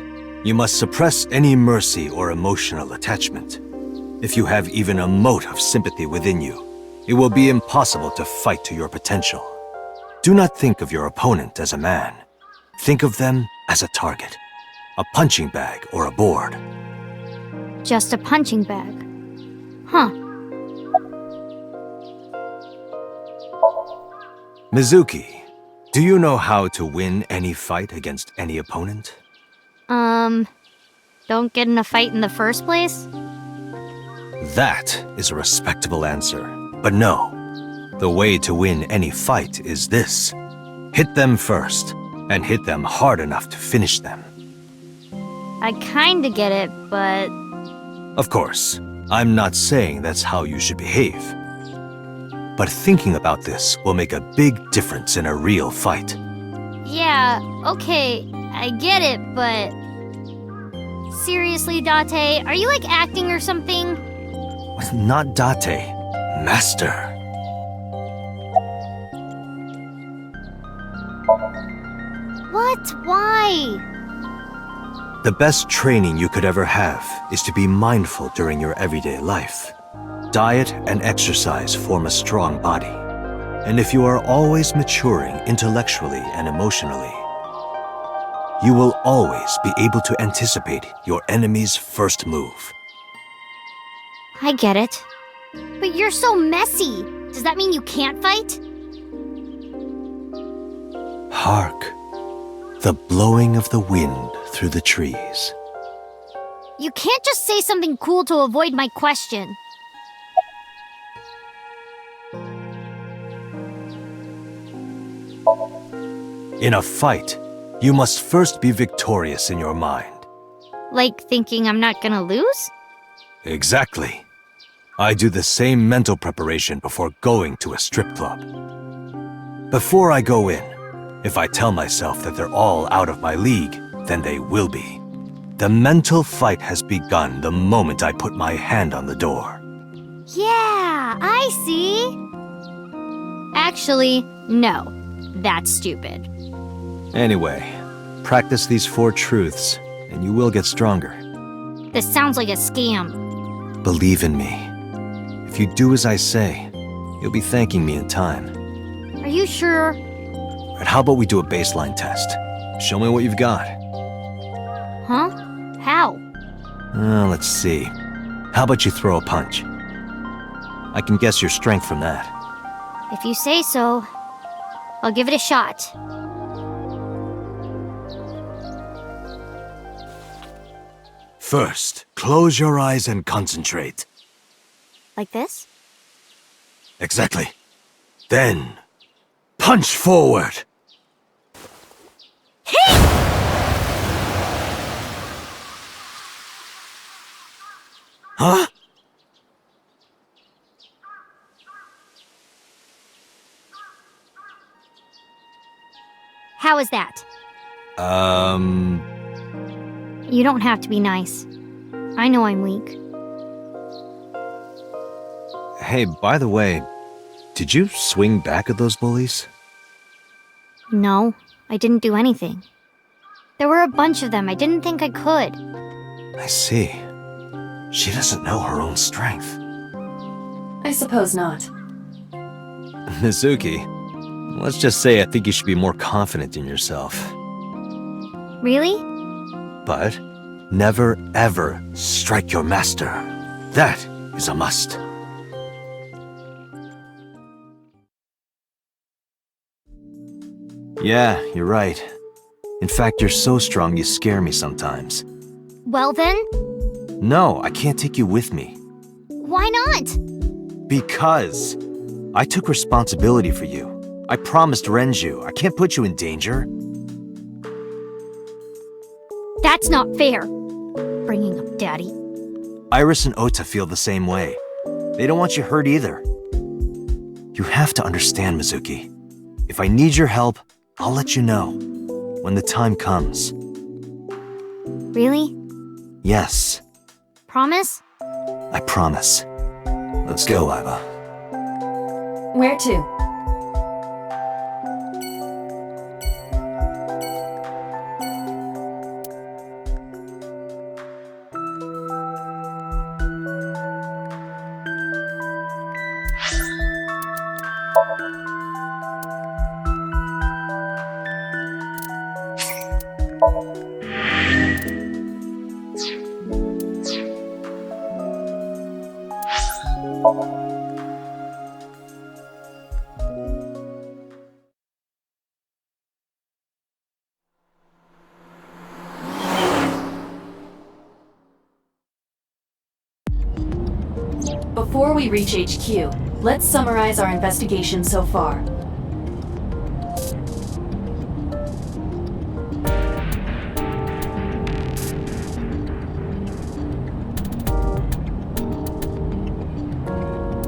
Speaker 1: you must suppress any mercy or emotional attachment. If you have even a mote of sympathy within you, it will be impossible to fight to your potential. Do not think of your opponent as a man. Think of them as a target, a punching bag or a board.
Speaker 7: Just a punching bag. Huh.
Speaker 1: Mizuki, do you know how to win any fight against any opponent?
Speaker 7: Don't get in a fight in the first place?
Speaker 1: That is a respectable answer, but no. The way to win any fight is this. Hit them first, and hit them hard enough to finish them.
Speaker 7: I kinda get it, but...
Speaker 1: Of course, I'm not saying that's how you should behave. But thinking about this will make a big difference in a real fight.
Speaker 7: Yeah, okay, I get it, but... Seriously, Date, are you like acting or something?
Speaker 1: Not Date, Master.
Speaker 7: What? Why?
Speaker 1: The best training you could ever have is to be mindful during your everyday life. Diet and exercise form a strong body. And if you are always maturing intellectually and emotionally, you will always be able to anticipate your enemy's first move.
Speaker 7: I get it. But you're so messy. Does that mean you can't fight?
Speaker 1: Hark, the blowing of the wind through the trees.
Speaker 7: You can't just say something cool to avoid my question.
Speaker 1: In a fight, you must first be victorious in your mind.
Speaker 7: Like thinking I'm not gonna lose?
Speaker 1: Exactly. I do the same mental preparation before going to a strip club. Before I go in, if I tell myself that they're all out of my league, then they will be. The mental fight has begun the moment I put my hand on the door.
Speaker 7: Yeah, I see. Actually, no. That's stupid.
Speaker 1: Anyway, practice these 4 truths, and you will get stronger.
Speaker 7: This sounds like a scam.
Speaker 1: Believe in me. If you do as I say, you'll be thanking me in time.
Speaker 7: Are you sure?
Speaker 1: Right, how about we do a baseline test? Show me what you've got.
Speaker 7: Huh? How?
Speaker 1: Let's see. How about you throw a punch? I can guess your strength from that.
Speaker 7: If you say so, I'll give it a shot.
Speaker 1: First, close your eyes and concentrate.
Speaker 7: Like this?
Speaker 1: Exactly. Then, punch forward! Huh?
Speaker 7: How is that? You don't have to be nice. I know I'm weak.
Speaker 1: Hey, by the way, did you swing back at those bullies?
Speaker 7: No, I didn't do anything. There were a bunch of them. I didn't think I could.
Speaker 1: I see. She doesn't know her own strength.
Speaker 4: I suppose not.
Speaker 1: Mizuki, let's just say I think you should be more confident in yourself.
Speaker 7: Really?
Speaker 1: But never ever strike your master. That is a must. Yeah, you're right. In fact, you're so strong you scare me sometimes.
Speaker 7: Well then?
Speaker 1: No, I can't take you with me.
Speaker 7: Why not?
Speaker 1: Because I took responsibility for you. I promised Renju. I can't put you in danger.
Speaker 7: That's not fair. Bringing up Daddy.
Speaker 1: Iris and Ota feel the same way. They don't want you hurt either. You have to understand, Mizuki. If I need your help, I'll let you know. When the time comes.
Speaker 7: Really?
Speaker 1: Yes,
Speaker 7: Promise?
Speaker 1: I promise. Let's go, Iva.
Speaker 4: Where to? Before we reach HQ, Let's summarize our investigation so far.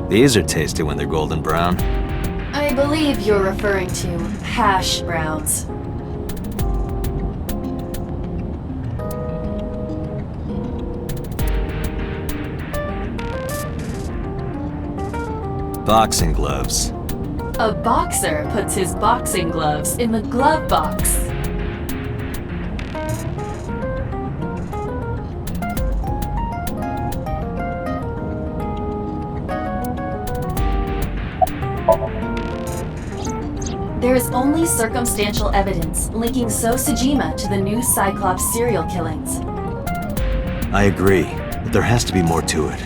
Speaker 1: These are tasty when they're golden brown.
Speaker 4: I believe you're referring to hash browns.
Speaker 1: Boxing gloves.
Speaker 4: A boxer puts his boxing gloves in the glove box. There is only circumstantial evidence linking So Sejima to the new Cyclops serial killings.
Speaker 1: I agree, but there has to be more to it.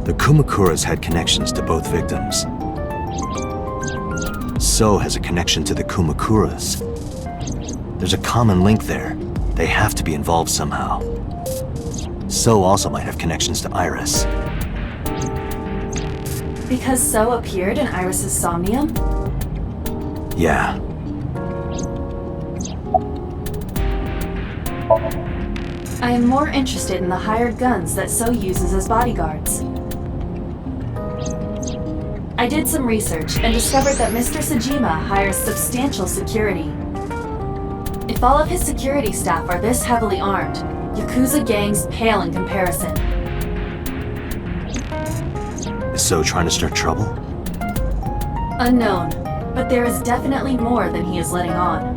Speaker 1: The Kumakuras had connections to both victims. So has a connection to the Kumakuras. There's a common link there. They have to be involved somehow. So also might have connections to Iris.
Speaker 4: Because So appeared in Iris's Somnium?
Speaker 1: Yeah.
Speaker 4: I am more interested in the hired guns that So uses as bodyguards. I did some research and discovered that Mr. Sejima hires substantial security. If all of his security staff are this heavily armed, Yakuza gangs pale in comparison.
Speaker 1: Is So trying to start trouble?
Speaker 4: Unknown, but there is definitely more than he is letting on.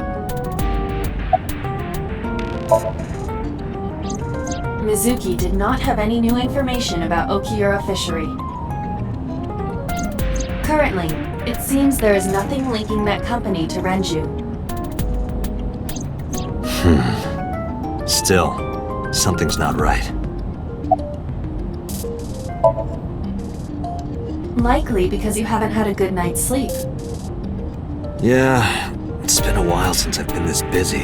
Speaker 4: Mizuki did not have any new information about Okiura Fishery. Currently, it seems there is nothing linking that company to Renju.
Speaker 1: Still, something's not right.
Speaker 4: Likely because you haven't had a good night's sleep.
Speaker 1: Yeah, it's been a while since I've been this busy.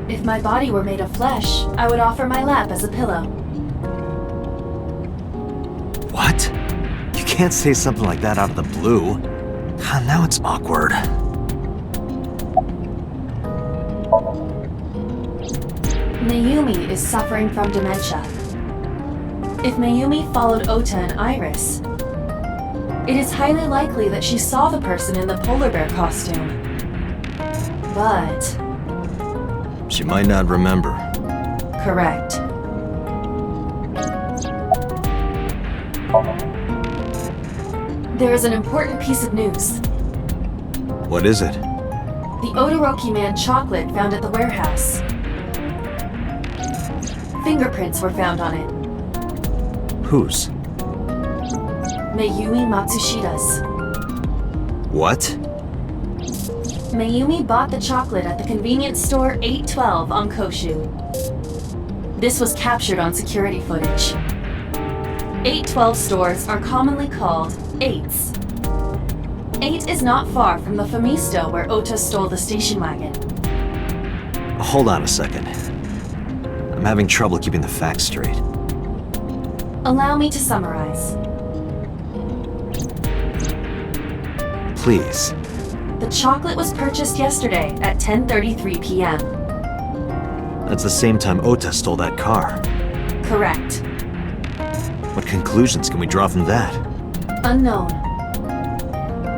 Speaker 4: If my body were made of flesh, I would offer my lap as a pillow.
Speaker 1: What? You can't say something like that out of the blue. Now it's awkward.
Speaker 4: Mayumi is suffering from dementia. If Mayumi followed Ota and Iris, it is highly likely that she saw the person in the polar bear costume. But...
Speaker 1: she might not remember.
Speaker 4: correct. There is an important piece of news.
Speaker 1: What is it?
Speaker 4: The Odoroki Man chocolate found at the warehouse. Fingerprints were found on it.
Speaker 1: Whose?
Speaker 4: Mayumi Matsushida's.
Speaker 1: What?
Speaker 4: Mayumi bought the chocolate at the convenience store 812 on Koshu. This was captured on security footage. 812 stores are commonly called 8s. 8 is not far from the Famisto where Ota stole the station wagon.
Speaker 1: Hold on a second. I'm having trouble keeping the facts straight.
Speaker 4: Allow me to summarize.
Speaker 1: Please.
Speaker 4: The chocolate was purchased yesterday at 10:33 p.m.
Speaker 1: That's the same time Ota stole that car.
Speaker 4: Correct.
Speaker 1: What conclusions can we draw from that?
Speaker 4: Unknown.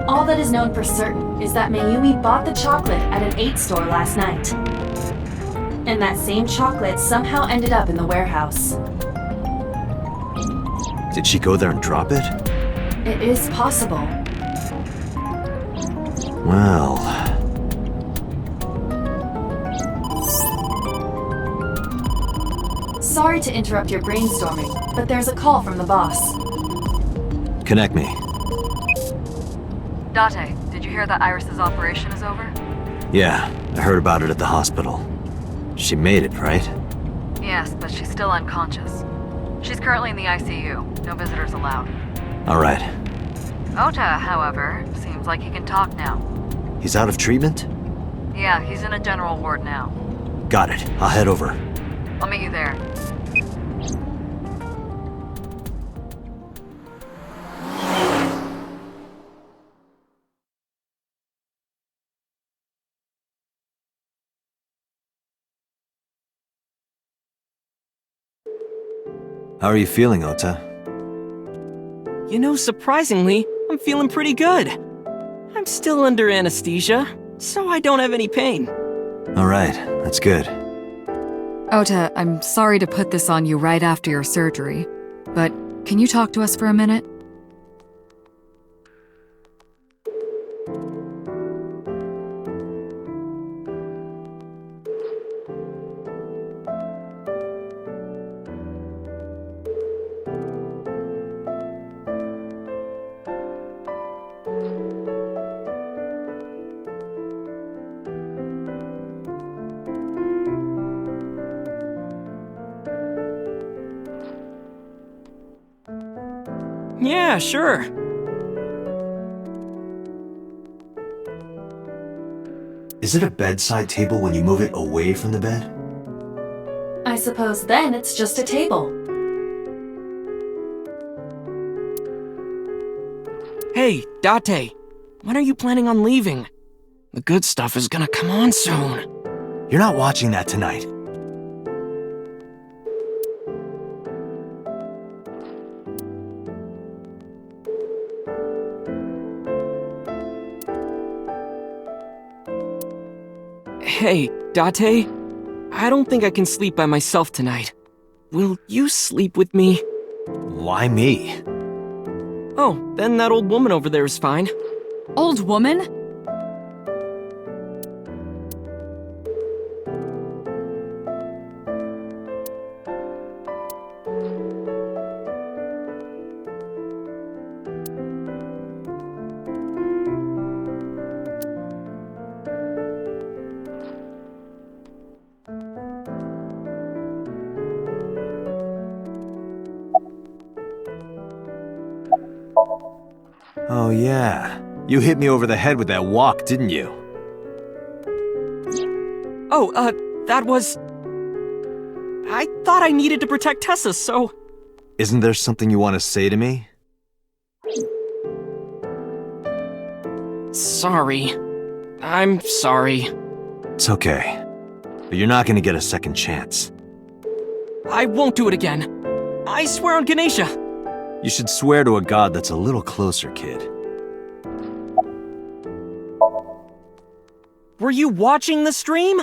Speaker 4: All that is known for certain is that Mayumi bought the chocolate at an 8 store last night. And that same chocolate somehow ended up in the warehouse.
Speaker 1: Did she go there and drop it?
Speaker 4: It is possible.
Speaker 1: Well...
Speaker 4: Sorry to interrupt your brainstorming, but there's a call from the boss.
Speaker 1: connect me.
Speaker 2: Date, did you hear that Iris's operation is over?
Speaker 1: Yeah, I heard about it at the hospital. She made it, right?
Speaker 2: Yes, but she's still unconscious. She's currently in the ICU. No visitors allowed.
Speaker 1: Alright.
Speaker 2: Ota, however, seems like he can talk now.
Speaker 1: He's out of treatment?
Speaker 2: Yeah, he's in a general ward now.
Speaker 1: Got it. I'll head over.
Speaker 2: I'll meet you there.
Speaker 1: How are you feeling, Ota?
Speaker 6: You know, surprisingly, I'm feeling pretty good. I'm still under anesthesia, so I don't have any pain.
Speaker 1: Alright, that's good.
Speaker 2: Ota, I'm sorry to put this on you right after your surgery, but can you talk to us for a minute?
Speaker 6: Yeah, sure.
Speaker 1: Is it a bedside table when you move it away from the bed?
Speaker 4: I suppose then it's just a table.
Speaker 6: Hey, Date, when are you planning on leaving? The good stuff is gonna come on soon.
Speaker 1: You're not watching that tonight.
Speaker 6: Hey, Date, I don't think I can sleep by myself tonight. Will you sleep with me?
Speaker 1: Why me?
Speaker 6: Oh, then that old woman over there is fine.
Speaker 2: Old woman?
Speaker 1: Oh yeah. You hit me over the head with that walk, didn't you?
Speaker 6: Oh, that was... I thought I needed to protect Tessa, so...
Speaker 1: Isn't there something you want to say to me?
Speaker 6: Sorry. I'm sorry.
Speaker 1: It's okay. But you're not gonna get a second chance.
Speaker 6: I won't do it again. I swear on Ganesha.
Speaker 1: You should swear to a god that's a little closer, kid.
Speaker 6: Were you watching the stream?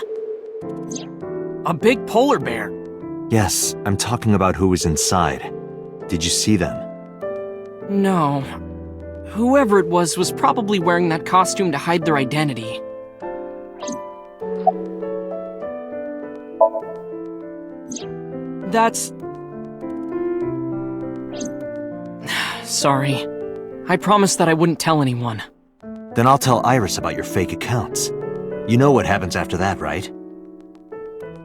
Speaker 6: A big polar bear.
Speaker 1: Yes, I'm talking about who was inside. Did you see them?
Speaker 6: No. Whoever it was probably wearing that costume to hide their identity. That's... Sorry. I promised that I wouldn't tell anyone.
Speaker 1: Then I'll tell Iris about your fake accounts. You know what happens after that, right?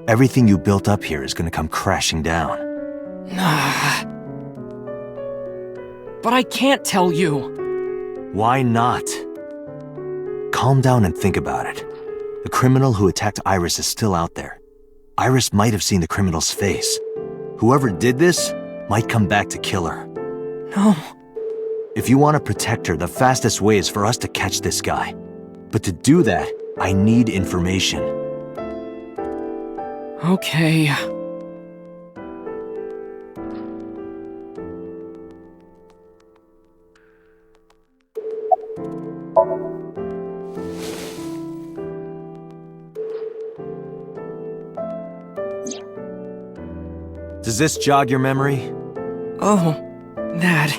Speaker 1: Everything you built up here is gonna come crashing down.
Speaker 6: But I can't tell you.
Speaker 1: Why not? Calm down and think about it. The criminal who attacked Iris is still out there. Iris might have seen the criminal's face. Whoever did this might come back to kill her.
Speaker 6: No.
Speaker 1: If you want to protect her, the fastest way is for us to catch this guy. But to do that, I need information.
Speaker 6: Okay.
Speaker 1: Does this jog your memory?
Speaker 6: Oh, that.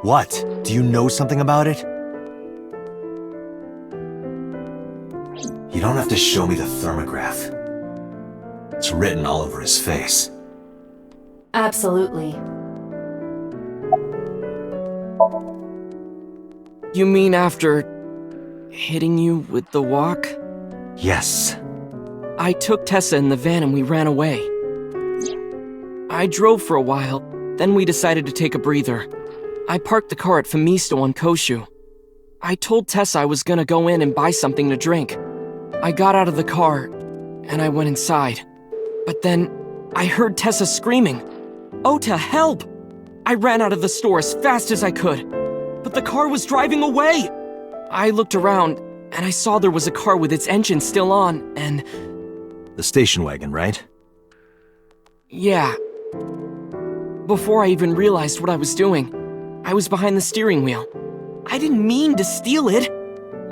Speaker 1: What? Do you know something about it? You don't have to show me the thermograph. It's written all over his face.
Speaker 4: Absolutely.
Speaker 6: You mean after hitting you with the walk?
Speaker 1: Yes.
Speaker 6: I took Tessa in the van and we ran away. I drove for a while, then we decided to take a breather. I parked the car at Femisto on Koshu. I told Tessa I was gonna go in and buy something to drink. I got out of the car, and I went inside. But then, I heard Tessa screaming, "Ota, help!" I ran out of the store as fast as I could, but the car was driving away! I looked around, and I saw there was a car with its engine still on, and...
Speaker 1: The station wagon, right?
Speaker 6: Yeah. Before I even realized what I was doing, I was behind the steering wheel. I didn't mean to steal it.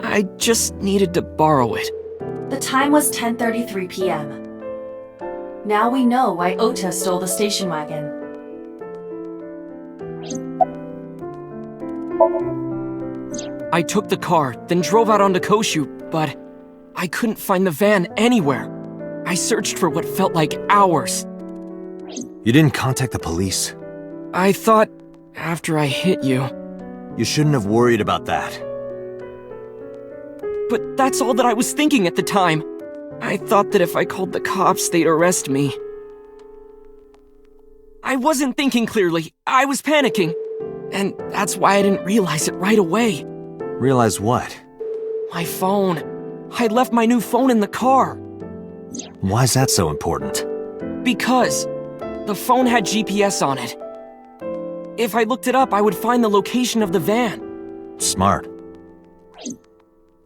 Speaker 6: I just needed to borrow it.
Speaker 4: The time was 10:33 p.m. Now we know why Ota stole the station wagon.
Speaker 6: I took the car, then drove out onto Koshu, but I couldn't find the van anywhere. I searched for what felt like hours.
Speaker 1: You didn't contact the police?
Speaker 6: I thought, after I hit you...
Speaker 1: You shouldn't have worried about that.
Speaker 6: But that's all that I was thinking at the time. I thought that if I called the cops, they'd arrest me. I wasn't thinking clearly. I was panicking. And that's why I didn't realize it right away.
Speaker 1: Realize what?
Speaker 6: My phone. I'd left my new phone in the car.
Speaker 1: Why's that so important?
Speaker 6: Because the phone had GPS on it. If I looked it up, I would find the location of the van.
Speaker 1: Smart.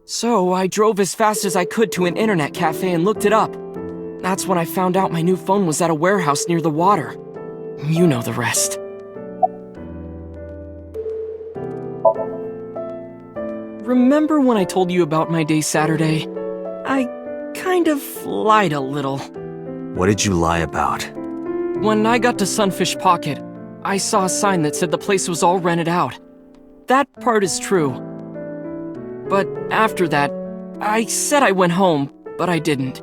Speaker 6: So I drove as fast as I could to an internet cafe and looked it up. That's when I found out my new phone was at a warehouse near the water. You know the rest. Remember when I told you about my day Saturday? I kind of lied a little.
Speaker 1: What did you lie about?
Speaker 6: When I got to Sunfish Pocket, I saw a sign that said the place was all rented out. That part is true. But after that, I said I went home, but I didn't.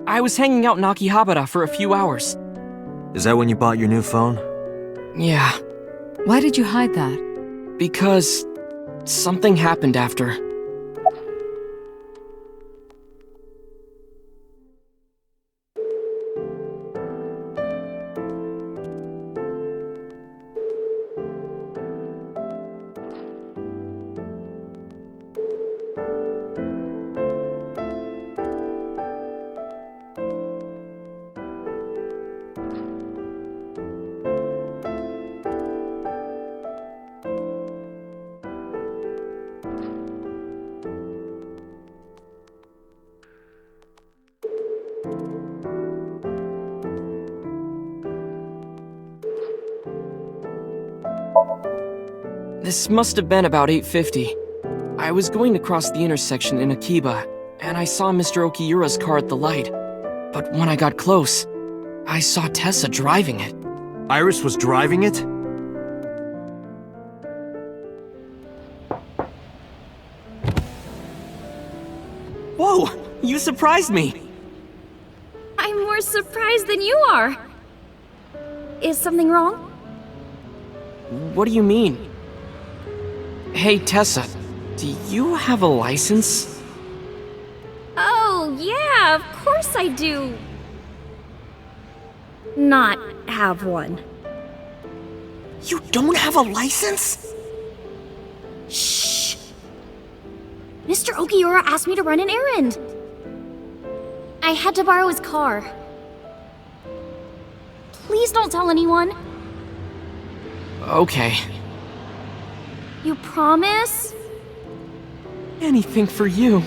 Speaker 6: I was hanging out in Akihabara for a few hours.
Speaker 1: Is that when you bought your new phone?
Speaker 6: Yeah.
Speaker 2: Why did you hide that?
Speaker 6: Because something happened after. This must have been about 8:50. I was going to cross the intersection in Akiba, and I saw Mr. Okiura's car at the light. But when I got close, I saw Tessa driving it.
Speaker 1: Iris was driving it?
Speaker 6: Whoa! You surprised me!
Speaker 5: I'm more surprised than you are. Is something wrong?
Speaker 6: What do you mean? Hey, Tessa, do you have a license?
Speaker 5: Oh, yeah, of course I do. Not have one.
Speaker 6: You don't have a license?
Speaker 5: Shh! Mr. Okiura asked me to run an errand. I had to borrow his car. Please don't tell anyone.
Speaker 6: Okay.
Speaker 5: You promise?
Speaker 6: Anything for you.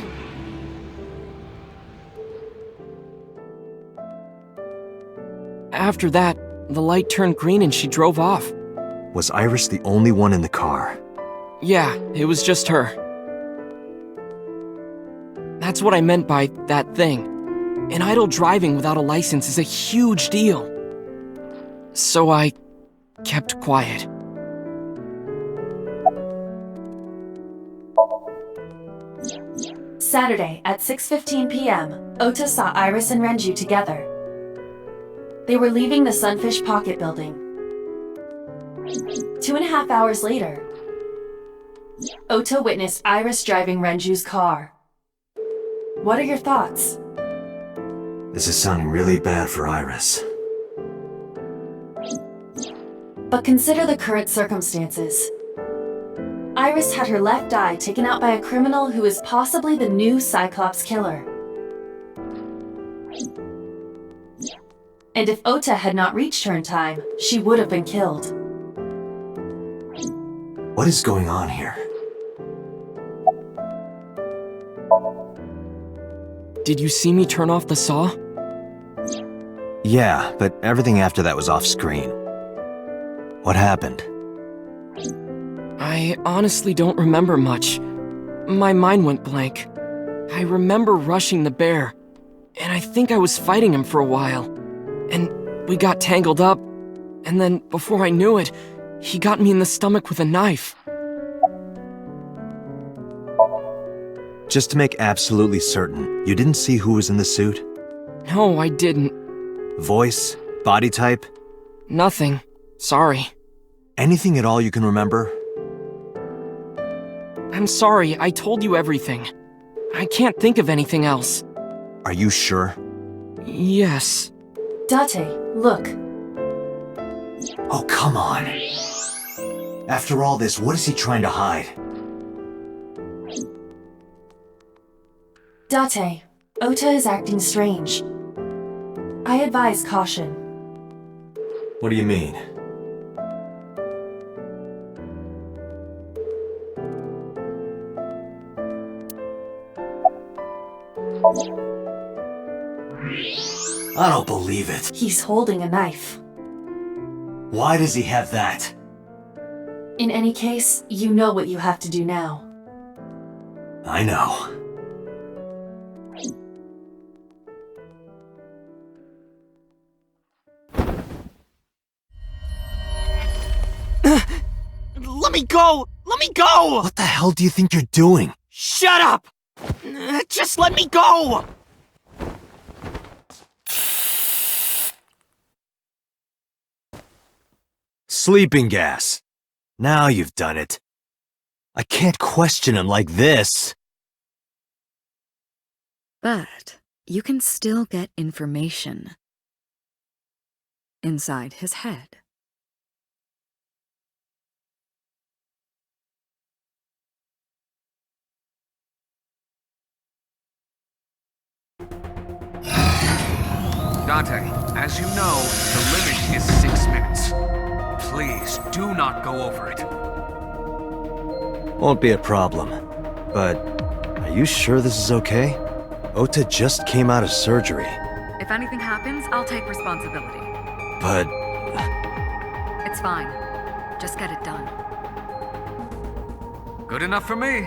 Speaker 6: After that, the light turned green and she drove off.
Speaker 1: Was Iris the only one in the car?
Speaker 6: Yeah, it was just her. That's what I meant by that thing. An idle driving without a license is a huge deal. So I kept quiet.
Speaker 4: Saturday at 6:15 p.m., Ota saw Iris and Renju together. They were leaving the Sunfish Pocket building. 2.5 hours later, Ota witnessed Iris driving Renju's car. What are your thoughts?
Speaker 1: This is sounding really bad for Iris.
Speaker 4: But consider the current circumstances. Iris had her left eye taken out by a criminal who is possibly the new Cyclops killer. And if Ota had not reached her in time, she would have been killed.
Speaker 1: What is going on here?
Speaker 6: Did you see me turn off the saw?
Speaker 1: Yeah, but everything after that was off screen. What happened?
Speaker 6: I honestly don't remember much. My mind went blank. I remember rushing the bear, and I think I was fighting him for a while. And we got tangled up, and then before I knew it, he got me in the stomach with a knife.
Speaker 1: Just to make absolutely certain, you didn't see who was in the suit?
Speaker 6: No, I didn't.
Speaker 1: Voice? Body type?
Speaker 6: Nothing. Sorry.
Speaker 1: Anything at all you can remember?
Speaker 6: I'm sorry, I told you everything. I can't think of anything else.
Speaker 1: Are you sure?
Speaker 6: Yes.
Speaker 4: Date, look.
Speaker 1: Oh, come on. After all this, what is he trying to hide?
Speaker 4: Date, Ota is acting strange. I advise caution.
Speaker 1: What do you mean? I don't believe it.
Speaker 4: He's holding a knife.
Speaker 1: Why does he have that?
Speaker 4: In any case, you know what you have to do now.
Speaker 1: I know.
Speaker 6: Let me go! Let me go!
Speaker 1: What the hell do you think you're doing?
Speaker 6: Shut up! Just let me go!
Speaker 1: Sleeping gas. Now you've done it. I can't question him like this.
Speaker 2: But you can still get information inside his head.
Speaker 3: Dante, as you know, the limit is 6 minutes. Please, do not go over it.
Speaker 1: Won't be a problem. But are you sure this is okay? Ota just came out of surgery.
Speaker 2: If anything happens, I'll take responsibility.
Speaker 1: But...
Speaker 2: It's fine. Just get it done.
Speaker 3: Good enough for me.